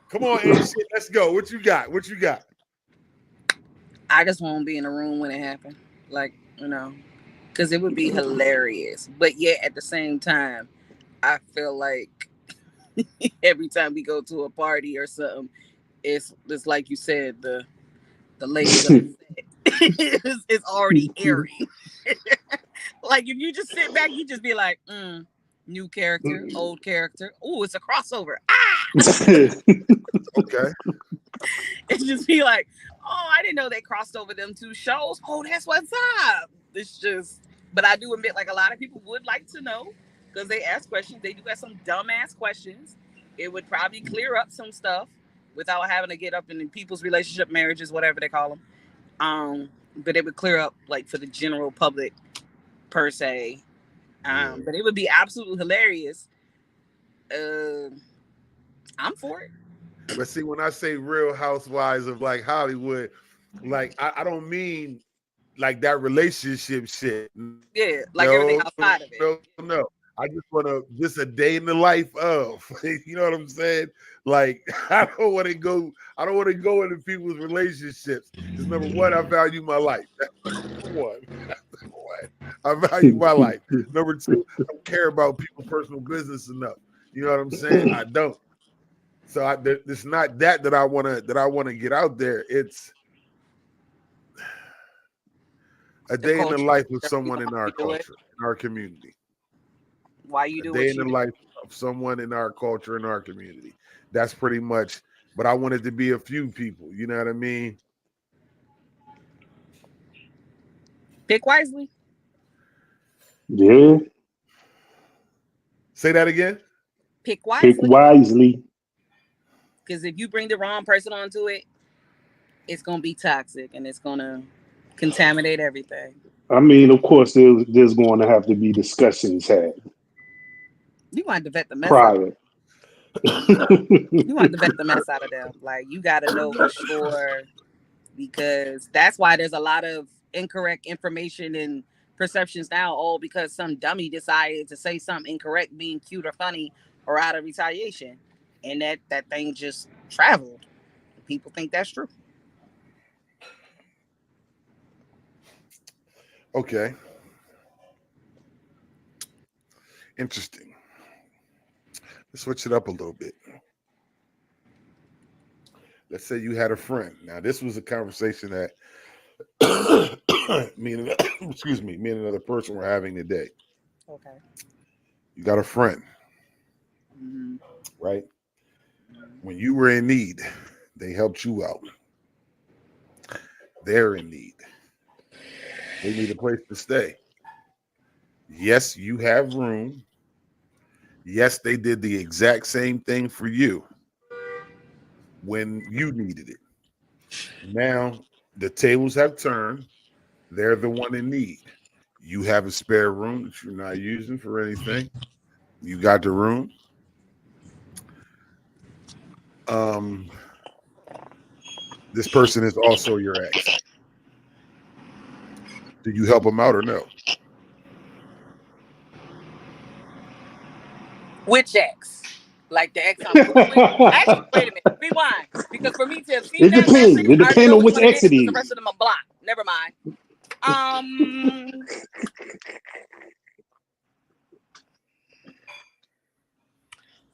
A: Come on, ain't shit. Let's go. What you got? What you got?
C: I just won't be in the room when it happened. Like, because it would be hilarious. But yet at the same time, I feel like every time we go to a party or something, it's like you said, the ladies of the set it's already airing. Like if you just sit back, you just be like, new character, old character. Oh, it's a crossover.
A: Okay.
C: It just be like, oh, I didn't know they crossed over them two shows. Oh, that's what's up. It's just, but I do admit, like a lot of people would like to know because they ask questions. They do have some dumbass questions. It would probably clear up some stuff without having to get up in people's relationship, marriages, whatever they call them. But it would clear up like for the general public per se. But it would be absolutely hilarious. I'm for it.
A: But see, when I say Real Housewives of like Hollywood, like I don't mean like that relationship shit.
C: Yeah, like everything outside of it.
A: No. I just want to just a day in the life of. You know what I'm saying? Like I don't want to go into people's relationships. Because number one, I value my life. That's number one. I value my life. Number two, I don't care about people's personal business enough. You know what I'm saying? I don't. So it's not that I want to get out there. It's a day in the life of someone in our culture, in our community.
C: Why you do
A: a day in the life of someone in our culture, in our community. That's pretty much. But I want it to be a few people. You know what I mean?
C: Pick wisely.
B: Yeah.
A: Say that again.
C: Pick wisely.
B: Pick wisely.
C: Because if you bring the wrong person onto it, it's gonna be toxic and it's gonna contaminate everything.
B: I mean, of course, there's going to have to be discussions had.
C: You want to vet the mess out.
B: prior.
C: You want to vet the mess out of them. Like you got to know for sure, because that's why there's a lot of incorrect information and perceptions now, all because some dummy decided to say something incorrect, being cute or funny or out of retaliation, and that thing just traveled. People think that's true.
A: Okay. Interesting. Let's switch it up a little bit. Let's say you had a friend. Now, this was a conversation that me and me and another person were having today.
C: Okay.
A: You got a friend,
C: Mm-hmm.
A: right? When you were in need, they helped you out. They're in need. They need a place to stay. Yes, you have room. Yes, they did the exact same thing for you when you needed it. Now the tables have turned. They're the one in need. You have a spare room that you're not using for anything. You got the room. This person is also your ex. Do you help them out or no?
C: Which ex? Like the ex I'm cool with? Actually, wait a minute. Rewind. Because for me to have seen
B: It
C: that
B: depends.
C: message,
B: It
C: I already
B: depends
C: know
B: on
C: which
B: which
C: one it
B: ex
C: is
B: it
C: because the
B: is.
C: rest of them are blocked. Never mind.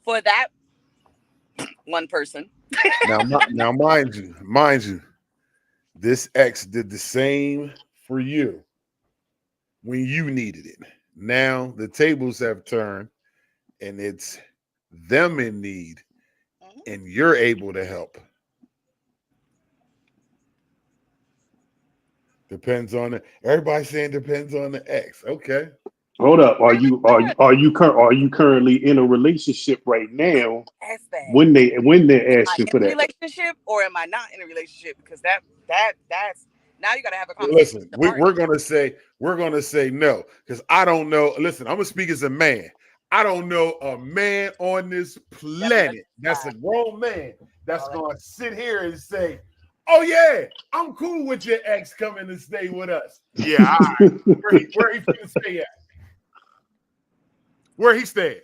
C: For that one person.
A: Now, mind you, this ex did the same for you when you needed it. Now the tables have turned, and it's them in need, and you're able to help. Depends on it. Everybody's saying depends on the ex. Okay.
B: Hold up. Are
C: Really
B: you
C: good.
B: are you currently in a relationship right now
C: Ask that.
B: when they're
C: Am I
B: asking
C: in
B: for
C: a
B: that?
C: relationship or am I not in a relationship? Because that's now you gotta have a conversation
A: Listen,
C: with the
A: we're
C: party.
A: gonna say no because I don't know. Listen, I'm gonna speak as a man. I don't know a man on this planet that's a grown man that's gonna sit here and say, "Oh yeah, I'm cool with your ex coming to stay with us." Yeah, all right. Where he finna stay at? Where he staying?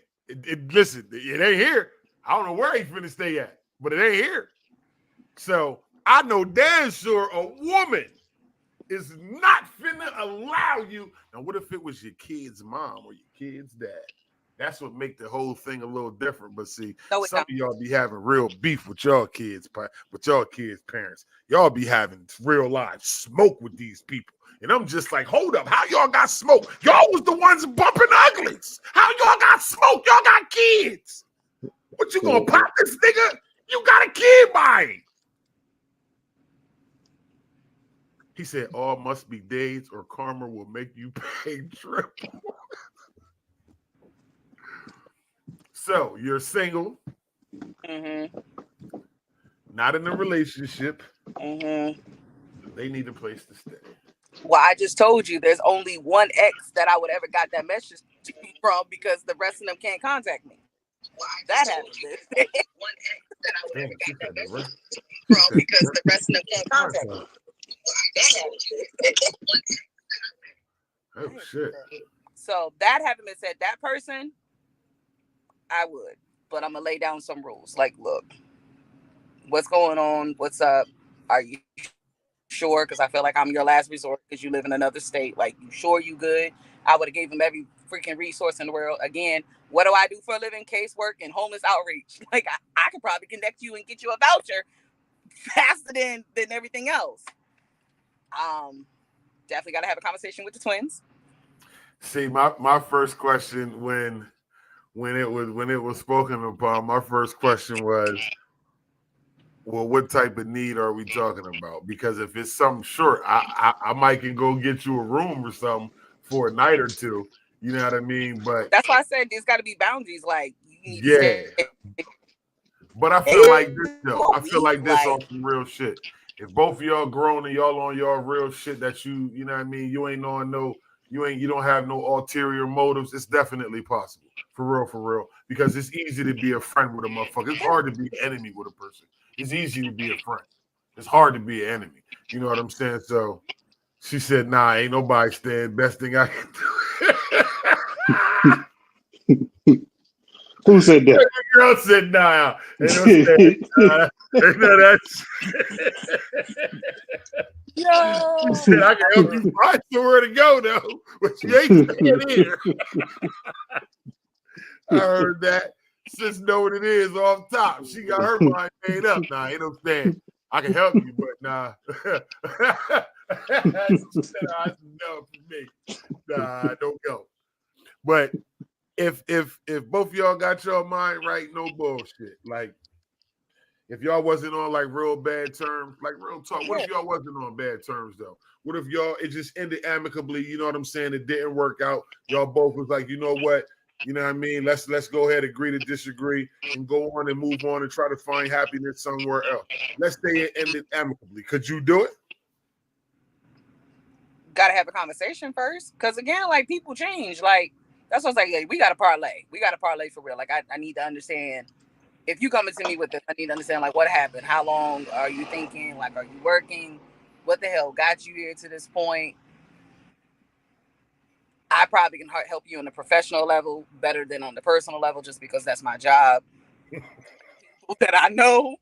A: Listen, it ain't here. I don't know where he finna stay at, but it ain't here. So I know damn sure a woman is not finna allow you. Now, what if it was your kid's mom or your kid's dad? That's what make the whole thing a little different. But see,
C: No, it
A: some of
C: don't.
A: y'all be having real beef with y'all kids, with y'all kids' parents. Y'all be having real life smoke with these people. And I'm just like, hold up, how y'all got smoke? Y'all was the ones bumping uglies. How y'all got smoke? Y'all got kids. What you gonna pop this nigga? You got a kid by him. He said, all must be days or karma will make you pay triple. So you're single, not in a relationship. They need a place to stay.
C: Well, I just told you there's only one ex that I would ever got that message from because the rest of them can't contact me. That happened. One ex that I would
A: Damn,
C: ever
A: she
C: got that
A: said the
C: message
A: rest.
C: from because the rest of them can't contact me. That happened.
A: Oh shit.
C: So that having been said, that person, I would, but I'm gonna lay down some rules. Like, look, what's going on? What's up? Are you sure? Because I feel like I'm your last resort because you live in another state. Like, you sure you good? I would have gave them every freaking resource in the world. Again, what do I do for a living? Casework and homeless outreach. Like, I could probably connect you and get you a voucher faster than everything else. Definitely got to have a conversation with the twins.
A: See, my first question when it was spoken upon, my first question was, well, what type of need are we talking about? Because if it's something short, I might can go get you a room or something for a night or two. You know what I mean? But
C: That's why I said there's got to be boundaries. Like, you need to
A: yeah.
C: stay
A: But I feel like this
C: for
A: though.
C: a
A: I feel
C: week.
A: like this on
C: Like,
A: some real shit. If both of y'all grown and y'all on y'all real shit that you know what I mean, you ain't on no you don't have no ulterior motives, it's definitely possible. For real. Because it's easy to be a friend with a motherfucker. It's hard to be an enemy with a person. It's easy to be a friend. It's hard to be an enemy. You know what I'm saying? So she said, nah, ain't nobody staying. Best thing I can do.
B: Who said that?
A: The girl said, nah. Ain't no staying. Ain't no that
E: Yo.
A: She said, I can help you find somewhere to go, though. But you ain't staying here. I heard that. Sis know what it is off top. She got her mind made up. Nah, ain't no staying. I can help you, but nah. She said, no for me. Nah, don't go. But if both y'all got your mind right, no bullshit. Like if y'all wasn't on like real bad terms, like real talk. What if y'all wasn't on bad terms though? What if y'all it just ended amicably? You know what I'm saying? It didn't work out. Y'all both was like, you know what? You know what I mean? Let's go ahead, agree to disagree, and go on and move on and try to find happiness somewhere else. Let's say it ended amicably. Could you do it?
C: Gotta have a conversation first, because again, like people change. Like that's what I was like. Yeah, we gotta parlay. We gotta parlay for real. Like I need to understand. If you coming to me with this, I need to understand like what happened. How long are you thinking? Like, are you working? What the hell got you here to this point? I probably can help you on the professional level better than on the personal level, just because that's my job. That I know.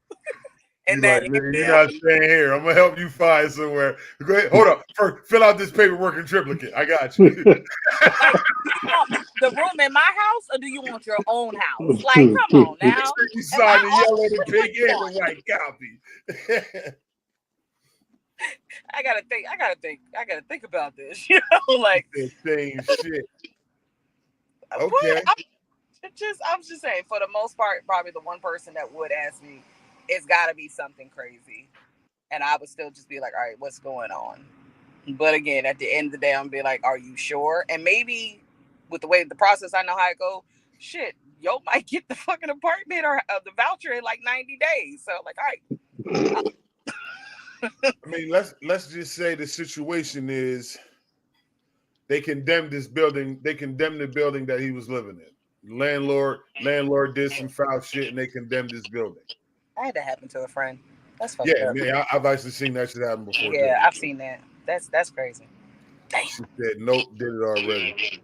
C: And
A: like, man, you're not staying here. I'm gonna help you find somewhere. Go ahead. Hold up. First, fill out this paperwork in triplicate. I got you.
C: Like, do you want the room in my house, or do you want your own house? Like, come on now.
A: You sign the yellow, the pink, and the white copy.
C: I gotta think about this. You know, like
A: the same shit. Okay.
C: I'm just saying, for the most part, probably the one person that would ask me, it's gotta be something crazy. And I would still just be like, all right, what's going on? But again, at the end of the day, I'm gonna be like, are you sure? And maybe with the way the process, I know how it go. Shit, yo might get the fucking apartment or the voucher in like 90 days. So like, all right.
A: I mean, let's just say the situation is they condemned this building. They condemned the building that he was living in. Landlord did some foul shit, and they condemned this building.
C: I had that happen to a friend. That's fucked
A: up. Man, I've actually seen that shit happen before.
C: Yeah, too. I've seen that. That's crazy.
A: Damn. She said, nope, did it already.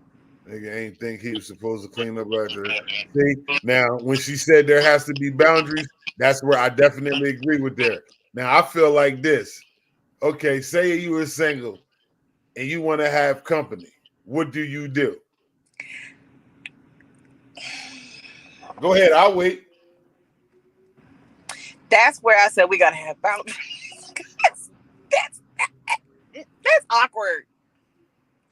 A: Nigga ain't think he was supposed to clean up after her. See, now when she said there has to be boundaries, that's where I definitely agree with her. Now I feel like this. Okay, say you were single and you want to have company. What do you do? Go ahead, I'll wait.
C: That's where I said we gotta have boundaries. that's awkward.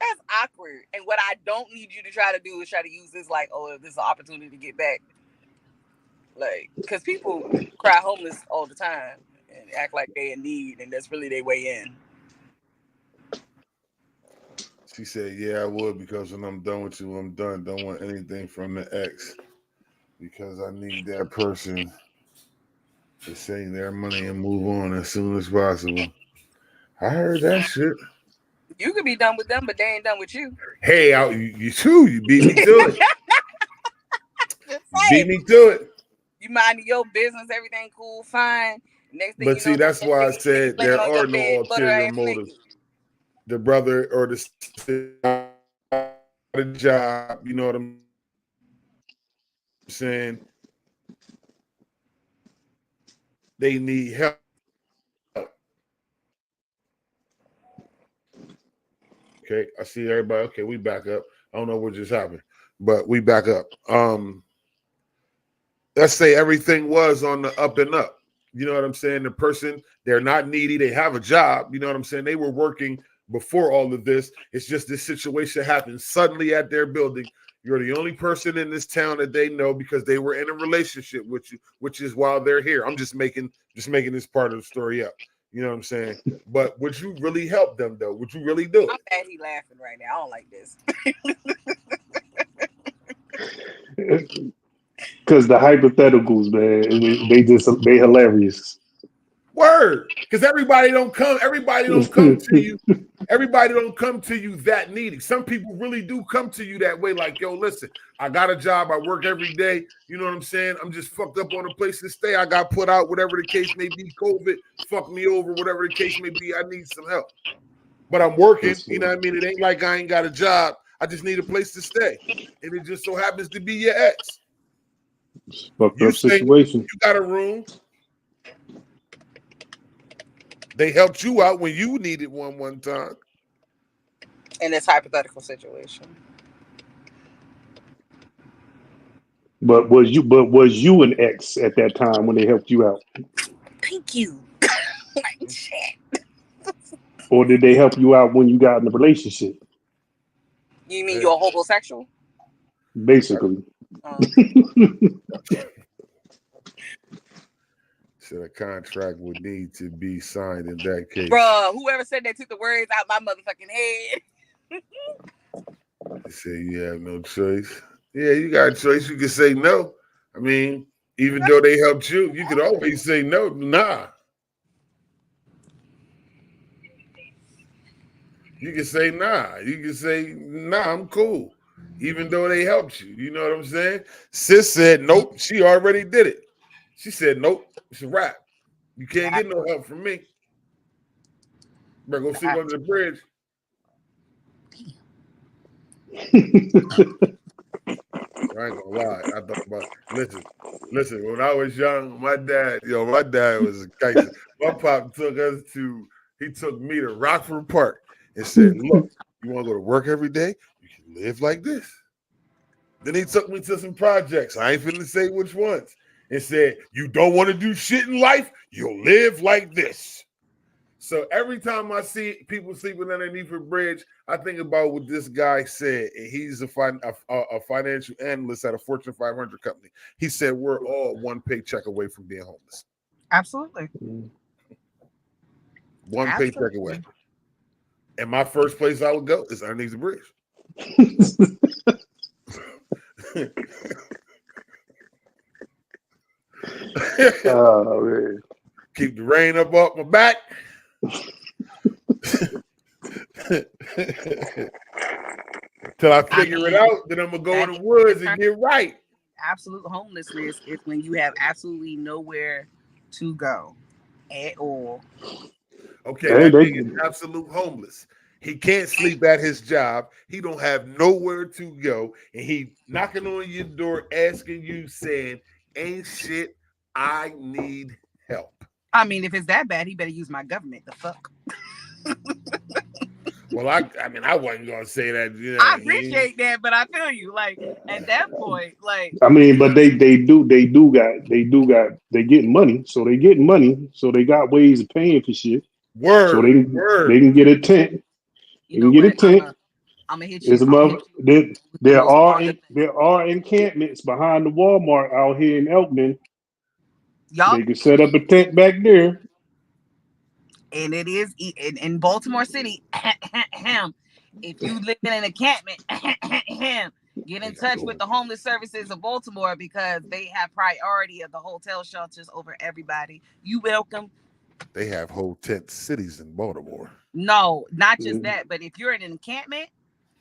C: That's awkward. And what I don't need you to try to do is try to use this like, oh, if this is an opportunity to get back. Like, because people cry homeless all the time and act like they in need, and that's really their way in.
A: She said, yeah, I would, because when I'm done with you, I'm done. Don't want anything from the ex, because I need that person to save their money and move on as soon as possible. I heard that shit.
C: You could be done with them, but they ain't done with you.
A: Hey, you too. You beat me to it. Beat me to it.
C: You mind your business, everything cool, fine. Next thing
A: but see, that's why I said there are no ulterior motives. The brother or the job, you know what I'm saying? They need help. Okay, I see everybody. Okay, we back up. I don't know what just happened, but we back up. Let's say everything was on the up and up. You know what I'm saying? The person, they're not needy. They have a job. You know what I'm saying? They were working before all of this. It's just this situation happened suddenly at their building. You're the only person in this town that they know because they were in a relationship with you, which is why they're here. I'm just making this part of the story up. You know what I'm saying? But would you really help them, though? Would you really do it?
C: I'm mad he laughing right now. I don't like this.
B: Because the hypotheticals, man, they hilarious.
A: Word, because everybody don't come to you Everybody don't come to you that needy. Some people really do come to you that way. Like, yo, listen, I got a job. I work every day. You know what I'm saying? I'm just fucked up on a place to stay. I got put out, whatever the case may be. COVID fucked me over, whatever the case may be. I need some help. But I'm working. You know what I mean? It ain't like I ain't got a job. I just need a place to stay. And it just so happens to be your ex.
B: Fucked up situation.
A: You got a room. They helped you out when you needed one time.
C: In this hypothetical situation.
B: But was you an ex at that time when they helped you out?
C: Thank you. Like shit.
B: Or did they help you out when you got in a relationship?
C: You mean you're a homosexual?
B: Basically.
A: So a contract would need to be signed in that case.
C: Bruh, whoever said that took the words out my motherfucking head.
A: They say you have no choice. Yeah, you got a choice. You can say no. I mean, even though they helped you, you could always say no. Nah. You can say nah. You can say nah, I'm cool. Even though they helped you. You know what I'm saying? Sis said nope. She already did it. She said nope. It's a wrap. You can't get no help from me. Better go sleep under the bridge. I ain't gonna lie. I thought about listen. When I was young, my dad was a gangster. My pop took me to Rockford Park and said, "Look, you want to go to work every day? You can live like this." Then he took me to some projects. I ain't finna say which ones. And said, "You don't want to do shit in life? You'll live like this." So every time I see people sleeping underneath a bridge, I think about what this guy said. And he's a financial analyst at a Fortune 500 company. He said, we're all one paycheck away from being homeless.
C: Absolutely.
A: One paycheck away. And my first place I would go is underneath the bridge.
B: Oh, man.
A: Keep the rain up off my back. Till I figure it out, then I'm gonna go in the woods and get right.
C: Absolute homelessness is when you have absolutely nowhere to go at all.
A: Okay, that nigga is absolute homeless. He can't sleep at his job. He don't have nowhere to go, and he knocking on your door, asking you, saying, "Ain't shit. I need help."
C: I mean, if it's that bad, he better use my government. The fuck.
A: Well, I mean, I wasn't gonna say that. You know,
C: I appreciate that, but I feel you. Like at that point, like
B: I mean, but they getting money, so they getting money, so they got ways of paying for shit. So they can get a tent. You can get a tent.
C: I'm gonna hit you.
B: There are encampments behind the Walmart out here in Elkman.
C: Y'all,
B: they can set up a tent back there.
C: And it is in Baltimore City. If you live in an encampment, get in touch with the homeless services of Baltimore because they have priority of the hotel shelters over everybody. You welcome.
A: They have whole tent cities in Baltimore.
C: No, not just that, but if you're in an encampment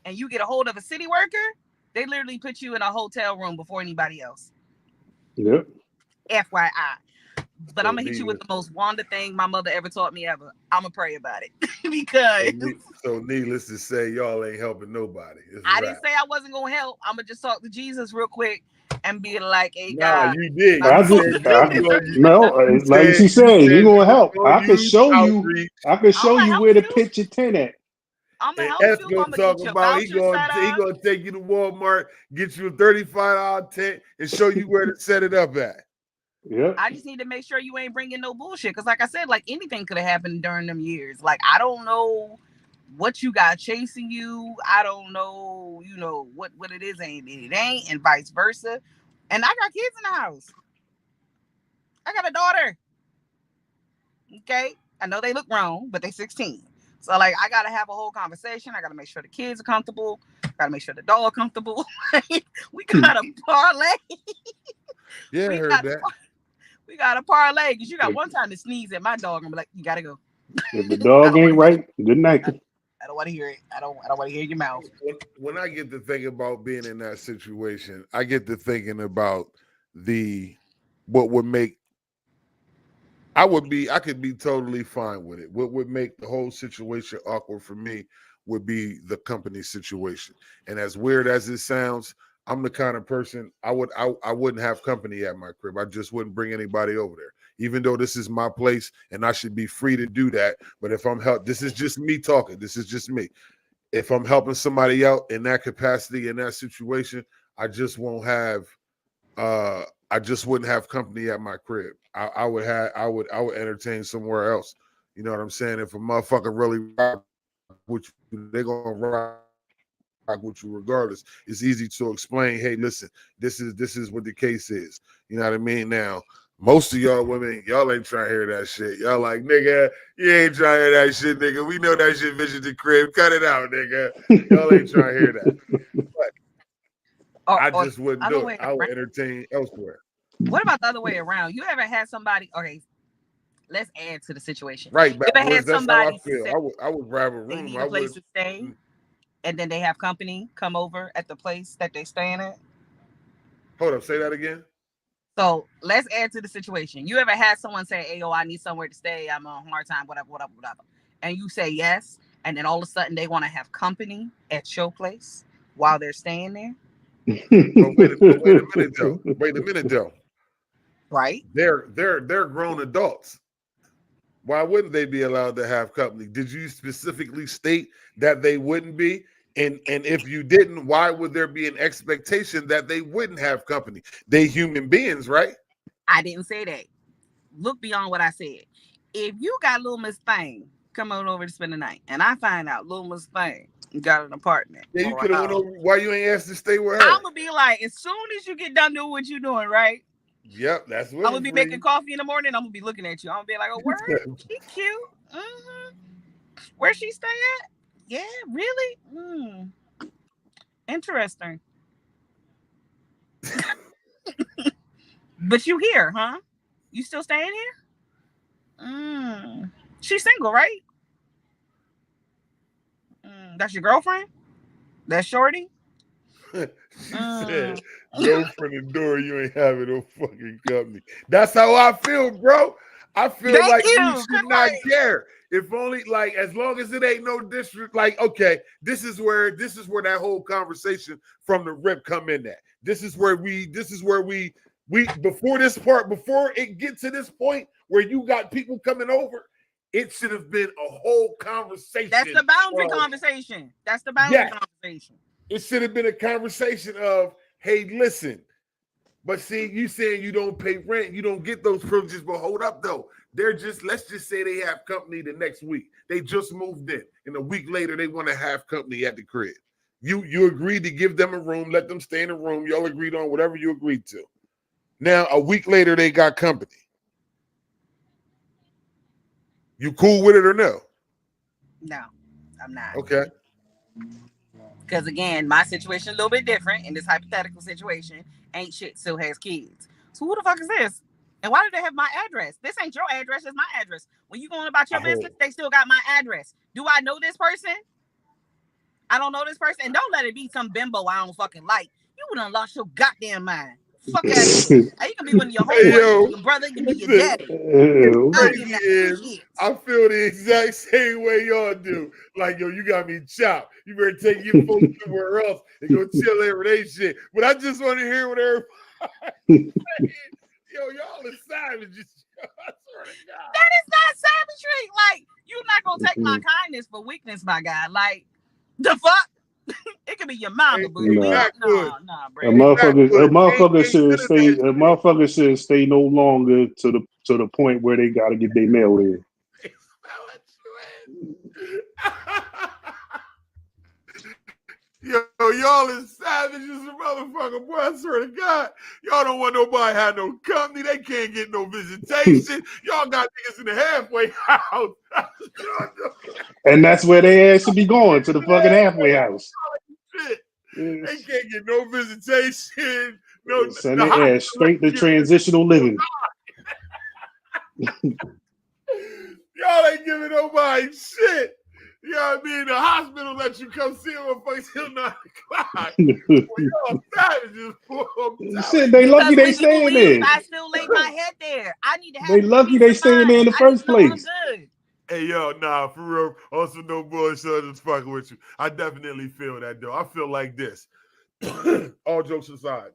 C: and you get a hold of a city worker, they literally put you in a hotel room before anybody else.
B: Yep.
C: FYI. But I'm gonna hit you with the most Wanda thing my mother ever taught me ever. I'm gonna pray about it because.
A: So needless to say, y'all ain't helping nobody.
C: I didn't say I wasn't gonna help. I'm gonna just talk to Jesus real quick and be like, "Hey
A: nah,
C: God,
A: you did.
B: Like she said, you gonna help. I can show you. I can show you where to pitch your tent at.
C: I'm gonna help you. I'm gonna get your voucher set up.
A: He gonna take you to Walmart, get you a $35 tent, and show you where to set it up at.
B: Yeah.
C: I just need to make sure you ain't bringing no bullshit. Because like I said, like anything could have happened during them years. Like, I don't know what you got chasing you. I don't know, what it is and it ain't, and vice versa. And I got kids in the house. I got a daughter. Okay? I know they look wrong, but they 16. So, like, I got to have a whole conversation. I got to make sure the kids are comfortable. Got to make sure the dog comfortable. We got to parlay.
A: Yeah, I heard that.
C: We got a parlay because you got one time to sneeze at my dog and be like, you gotta go.
B: If the dog ain't right, good night.
C: I don't want to hear it. I don't want to hear your mouth.
A: When I get to thinking about being in that situation, I get to thinking about what would make I could be totally fine with it. What would make the whole situation awkward for me would be the company situation. And as weird as it sounds, I'm the kind of person I wouldn't have company at my crib. I just wouldn't bring anybody over there. Even though this is my place and I should be free to do that. But if this is just me talking. This is just me. If I'm helping somebody out in that capacity, in that situation, I just won't have I just wouldn't have company at my crib. I would entertain somewhere else. You know what I'm saying? If a motherfucker really rock with you, they're gonna rock with you regardless. It's easy to explain, hey, listen, this is what the case is. You know what I mean? Now, most of y'all women, y'all ain't trying to hear that shit. Y'all like, nigga, you ain't trying to hear that shit, nigga. We know that shit vision the crib. Cut it out, nigga. Y'all ain't trying to hear that. But I just wouldn't do it. I would entertain elsewhere.
C: What about the other way around? You ever had somebody? Okay, let's add to the situation.
A: Right,
C: you ever had somebody
A: that's how I feel. I would grab a room.
C: They need a place to stay, and then they have company come over at the place that they staying at.
A: Hold up, say that again.
C: So let's add to the situation. You ever had someone say, "Hey, yo, I need somewhere to stay. I'm on a hard time, whatever," and you say yes, and then all of a sudden they want to have company at your place while they're staying there?
A: Wait a minute though.
C: Right?
A: They're grown adults. Why wouldn't they be allowed to have company? Did you specifically state that they wouldn't be? And if you didn't, why would there be an expectation that they wouldn't have company? They human beings, right?
C: I didn't say that. Look beyond what I said. If you got little Miss Thing coming over to spend the night, and I find out little Miss Thing got an apartment.
A: Yeah, you could have went over. Why you ain't asked to stay with her?
C: I'm gonna be like, as soon as you get done doing what you're doing, right?
A: Yep, that's what
C: I'm gonna be making coffee in the morning. I'm gonna be looking at you. I'm gonna be like, "Oh, where? She cute. Mm-hmm. Where she stay at? Yeah, really? Interesting. But you here, huh? You still staying here? She's single, right? That's your girlfriend? That's Shorty?
A: She said, "No for the door. You ain't having no fucking company." That's how I feel, bro. I feel like you should not care. If only, like, as long as it ain't no district, like, okay, this is where that whole conversation from the rip come in at. This is where we before it get to this point where you got people coming over, it should have been a whole conversation.
C: That's the boundary conversation. That's the boundary conversation.
A: It should have been a conversation of, hey, listen, but see, you saying you don't pay rent, you don't get those privileges, but hold up, though. Let's just say they have company the next week. They just moved in, and a week later, they want to have company at the crib. You agreed to give them a room, let them stay in a room. Y'all agreed on whatever you agreed to. Now, a week later, they got company. You cool with it or no?
C: No, I'm not.
A: Okay.
C: Because again, my situation is a little bit different in this hypothetical situation. Ain't shit still has kids. So who the fuck is this? And why do they have my address? This ain't your address, it's my address. When you going about your business, they still got my address. Do I know this person? I don't know this person. And don't let it be some bimbo I don't fucking like. You would have lost your goddamn mind. Fuck out of here. You can be one of your homeboys, your brother, you can be your daddy.
A: I feel the exact same way y'all do. Like, yo, you got me chopped. You better take your folks somewhere else and go chill over their shit. But I just want to hear what everybody yo, y'all are savages.
C: That is not savagery. Like, you're not gonna take my kindness for weakness, my guy. Like, the fuck? It could be your mama, but nah, bro.
B: A motherfucker should stay no longer to the point where they gotta get their mail in.
A: Yo, y'all is savages, motherfucker. Boy, I swear to God, y'all don't want nobody to have no company. They can't get no visitation. Y'all got niggas in the halfway house.
B: And that's where they ass should be going, to the fucking halfway house.
A: Shit. They can't get no visitation. No,
B: send their ass straight to transitional living.
A: Y'all ain't giving nobody shit. know what I mean? The hospital let you come see him until 9 o'clock. Well, y'all savages.
B: Shit, they lucky they staying there.
C: I still lay my head there. I need to have
B: They lucky they staying there in the first place.
C: I'm good.
A: Hey, yo, nah, for real. Also, no bullshit, just fucking with you. I definitely feel that, though. I feel like this. All jokes aside.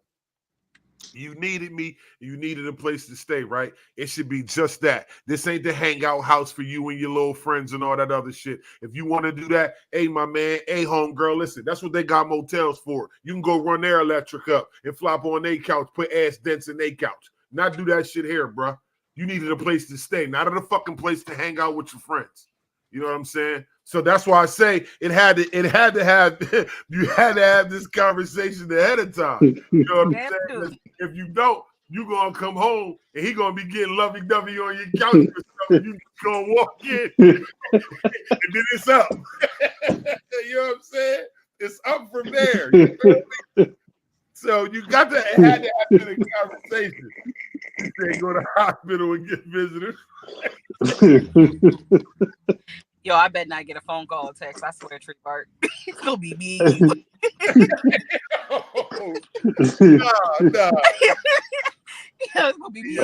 A: You needed me. You needed a place to stay, right? It should be just that. This ain't the hangout house for you and your little friends and all that other shit. If you want to do that, hey, my man, hey, homegirl, listen, that's what they got motels for. You can go run their electric up and flop on their couch, put ass dents in their couch. Not do that shit here, bro. You needed a place to stay, not a fucking place to hang out with your friends. You know what I'm saying? So that's why I say it had to have you had to have this conversation ahead of time. You know what I'm saying? If you don't, you gonna come home and he gonna be getting lovey-dovey on your couch or something. You gonna walk in and then it's up. You know what I'm saying? It's up from there. You know? So you got to have a conversation. You say go to the hospital and get visitors.
C: Yo, I bet not get a phone call or text. I swear, Tree Bart. It's gonna be me.
A: Nah.
C: It's gonna be me.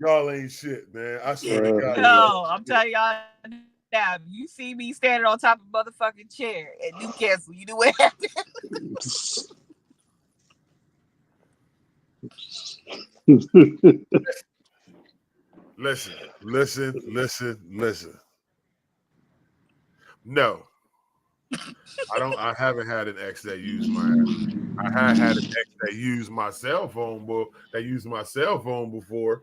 A: Y'all ain't shit, man. I swear to God.
C: No, I'm telling y'all now. If you see me standing on top of a motherfucking chair at Newcastle, you know what happened.
A: Listen. No, I haven't had an ex that used my ass. I had an ex that used my cell phone, before,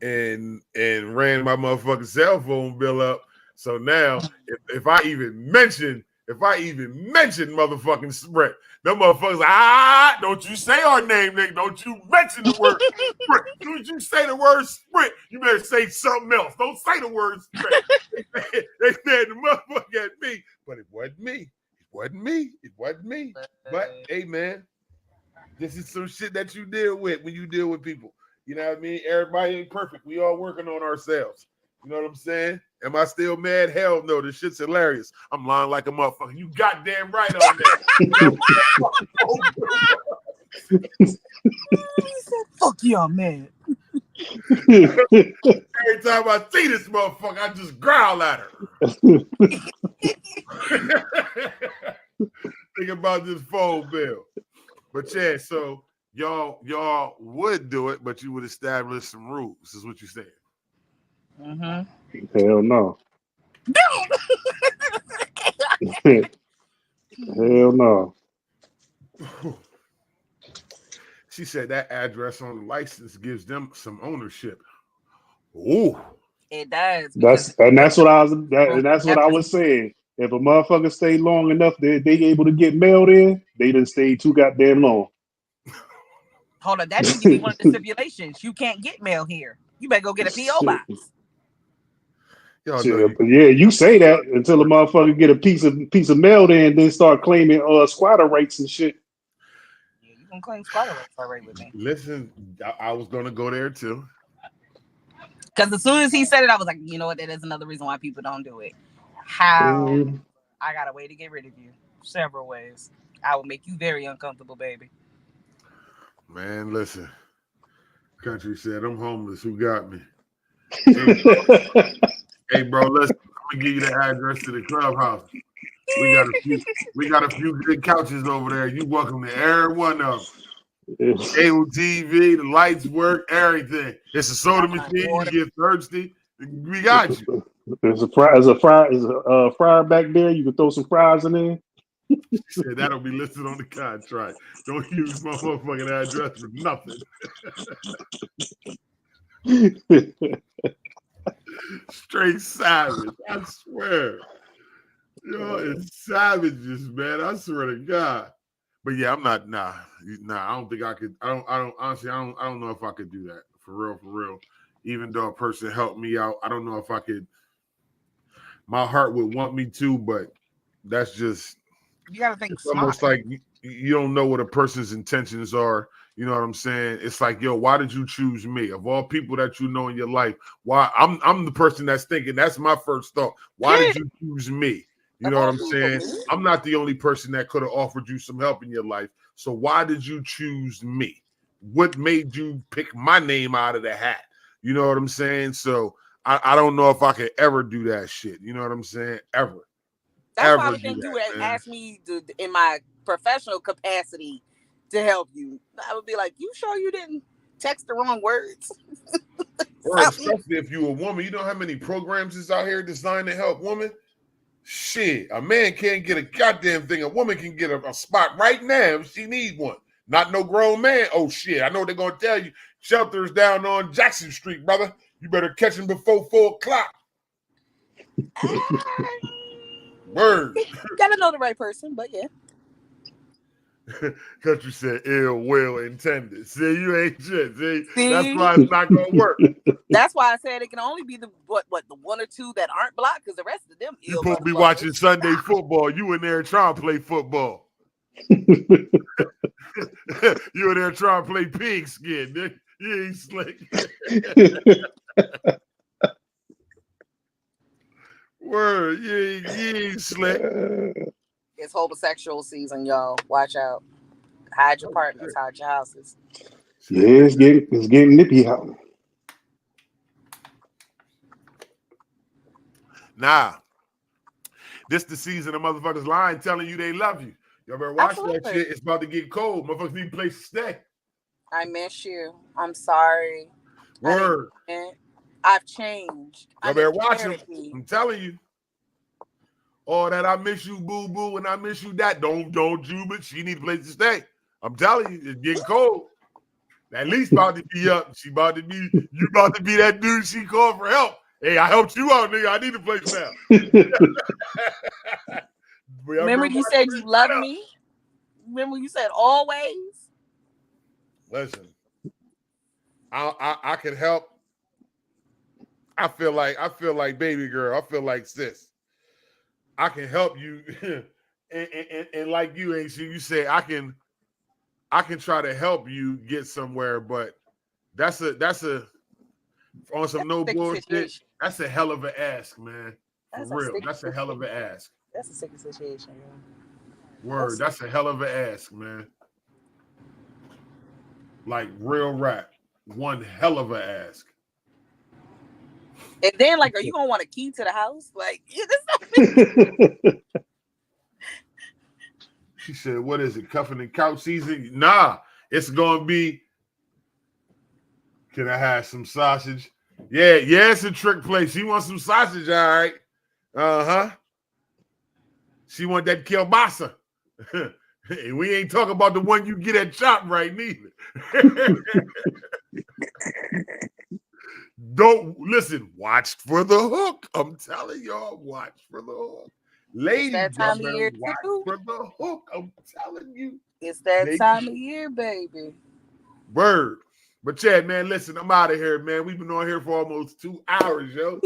A: and ran my motherfucking cell phone bill up. So now, if I even mention motherfucking Sprint, them motherfuckers, don't you say our name, nigga. Don't you mention the word Sprint. Don't you say the word Sprint. You better say something else. Don't say the word Sprint. They said the motherfucker at me, but it wasn't me. It wasn't me. But, hey, man, this is some shit that you deal with when you deal with people. You know what I mean? Everybody ain't perfect. We all working on ourselves. You know what I'm saying? Am I still mad? Hell no. This shit's hilarious. I'm lying like a motherfucker. You goddamn right on that.
C: He said, fuck you, I'm mad.
A: Every time I see this motherfucker, I just growl at her. Think about this phone bill. But yeah, so y'all would do it, but you would establish some rules, is what you're saying.
C: Mm-hmm.
B: Hell no. Hell no.
A: She said that address on the license gives them some ownership. Ooh.
C: It does.
B: That's what I was saying. If a motherfucker stay long enough, they able to get mail in, they done stayed too goddamn long.
C: Hold on, that needs to be one of the stipulations. You can't get mail here. You better go get a P.O. box.
B: You say that until a motherfucker get a piece of mail there and then start claiming squatter rights and shit.
C: Yeah, you can claim squatter rights already with me.
A: Listen, I was gonna go there too.
C: Because as soon as he said it, I was like, you know what? That is another reason why people don't do it. How? I got a way to get rid of you. Several ways. I will make you very uncomfortable, baby.
A: Man, listen. Country said, I'm homeless. Who got me? Hey, bro, listen. I'm gonna give you the address to the clubhouse. We got a few good couches over there. You welcome to every one of them. Cable TV, the lights work, everything. It's a soda machine. You get thirsty. We got you.
B: There's a fryer back there. You can throw some fries in there.
A: She said that'll be listed on the contract. Don't use my motherfucking address for nothing. Straight savage, I swear. Yo, it's savages, man. I swear to God. But yeah, I'm not. Nah. I don't think I could. I don't. Honestly, I don't know if I could do that for real. Even though a person helped me out, I don't know if I could. My heart would want me to, but that's just.
C: You gotta think
A: it's
C: smart.
A: almost like you don't know what a person's intentions are. You know what I'm saying? It's like, yo, why did you choose me? Of all people that you know in your life, why I'm the person that's thinking, that's my first thought. Why did you choose me? You know what I'm saying? I'm not the only person that could have offered you some help in your life. So why did you choose me? What made you pick my name out of the hat? You know what I'm saying? So I don't know if I could ever do that shit. You know what I'm saying? Ever.
E: That's why I would think you would ask me in my professional capacity to help you. I would be like, you sure you didn't text the wrong words?
A: Or especially if you're a woman. You know how many programs is out here designed to help women? Shit, a man can't get a goddamn thing. A woman can get a spot right now if she needs one. Not no grown man. Oh, shit. I know they're going to tell you. Shelter's down on Jackson Street, brother. You better catch him before 4 o'clock. Word.
E: Gotta know the right person, but yeah.
A: Country said ill will intended. See, you ain't shit. See? That's why it's not going to work.
E: That's why I said it can only be the one or two that aren't blocked, because the rest of them
A: you supposed to be watching Sunday football. You in there trying to play football. You in there trying to play pigskin, nigga. You ain't slick. Word, you ain't slick.
E: It's homosexual season, y'all. Watch out. Hide your partners, hide your houses.
B: Yeah, it's getting nippy out.
A: Nah. This the season of motherfuckers lying, telling you they love you. Y'all better watch that shit. It's about to get cold. Motherfuckers need a place to stay.
E: I miss you. I'm sorry.
A: Word.
E: I've changed.
A: Y'all better watch them. I'm telling you. All that I miss you, boo boo, and I miss you that. Don't you, but she need a place to stay. I'm telling you, it's getting cold. At least about to be up. You about to be that dude she called for help. Hey, I helped you out, nigga. I need a place now.
E: Remember you said you love me? Remember you said always?
A: Listen, I can help. I feel like baby girl. I feel like sis. I can help you, and like you, AC, you say I can try to help you get somewhere, but that's a on some no bullshit. Situation. That's a hell of an ask, man. For real, that's a hell of an ask.
E: That's a sticky situation, man.
A: Word, that's a hell of an ask, man. Like real rap, one hell of an ask.
E: And then, like, are you gonna want a key to the house? Like,
A: she said, "What is it? Cuffing and couch season? Nah, it's gonna be. Can I have some sausage? Yeah, it's a trick place. She wants some sausage, all right. She want that kielbasa. And we ain't talking about the one you get at Chop right neither. Don't listen. Watch for the hook. I'm telling y'all, watch for the hook. Ladies,
E: that time of year
A: watch for the hook. I'm telling you.
E: It's that time of year, baby.
A: Word. But yeah, man, listen, I'm out of here, man. We've been on here for almost 2 hours, yo.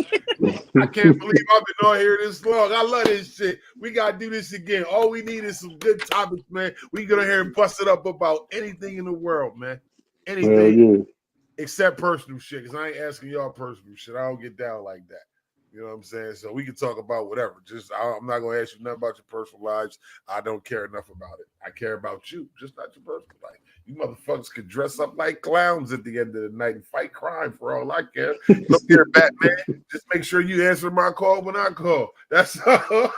A: I can't believe I've been on here this long. I love this shit. We got to do this again. All we need is some good topics, man. We get on here and bust it up about anything in the world, man. Anything except personal shit, because I ain't asking y'all personal shit. I don't get down like that. You know what I'm saying? So we can talk about whatever. Just I'm not going to ask you nothing about your personal lives. I don't care enough about it. I care about you, just not your personal life. You motherfuckers could dress up like clowns at the end of the night and fight crime for all I care. Look here, Batman. Just make sure you answer my call when I call. That's all.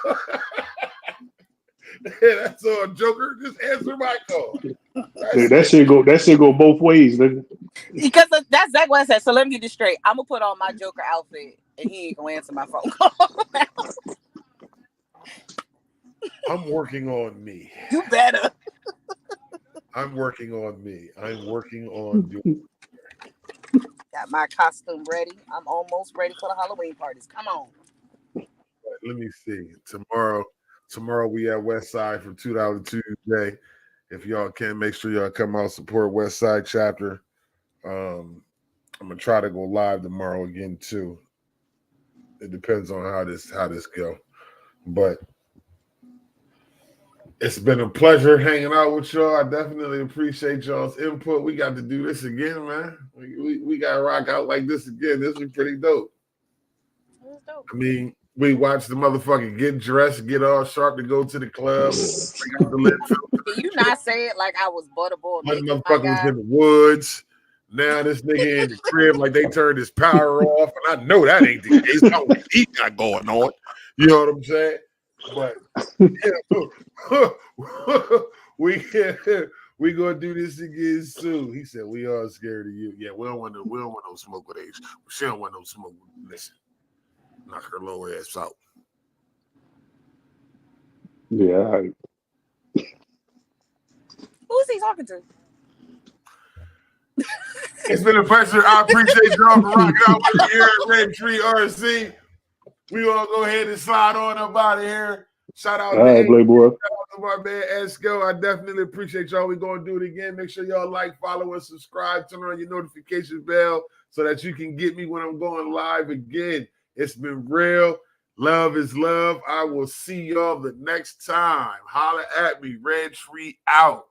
A: That's all, Joker. Just answer my call.
B: That shit go both ways, nigga.
E: Because that's exactly what I said. So let me get this straight. I'm gonna put on my Joker outfit, and he ain't gonna answer my phone call.
A: I'm working on me.
E: You better.
A: I'm working on me. I'm working on you.
E: Got my costume ready. I'm almost ready for the Halloween parties. Come on.
A: Let me see. Tomorrow we at West Side from $2 Tuesday. If y'all can, make sure y'all come out support West Side chapter. I'm gonna try to go live tomorrow again too. It depends on how this go, but It's been a pleasure hanging out with y'all. I definitely appreciate y'all's input. We got to do this again, man. We got to rock out like this again. This is pretty dope.
E: Dope.
A: I mean, we watched the motherfucker get dressed, get all sharp to go to the club.
E: Can you not say it like I was butterball
A: One
E: naked,
A: motherfucker
E: my
A: was
E: guy?
A: in the woods. Now this nigga in the crib like they turned his power off. And I know that ain't the case. I don't know what he got going on. You know what I'm saying? But we gonna do this again soon. He said, we are scared of you. Yeah, we don't want no smoke with age. She don't want no smoke. Listen, knock her lower ass out.
B: Yeah.
E: Who's he talking to?
A: It's been a pleasure. I appreciate y'all for rocking out with me here at Red Tree RC. We gonna go ahead and slide on up out of here. Shout out
B: All right,
A: to
B: Playboy.
A: shout out to my man Esco. I definitely appreciate y'all. We're gonna do it again. Make sure y'all like, follow, and subscribe. Turn on your notification bell so that you can get me when I'm going live again. It's been real. Love is love. I will see y'all the next time. Holla at me. Red Tree out.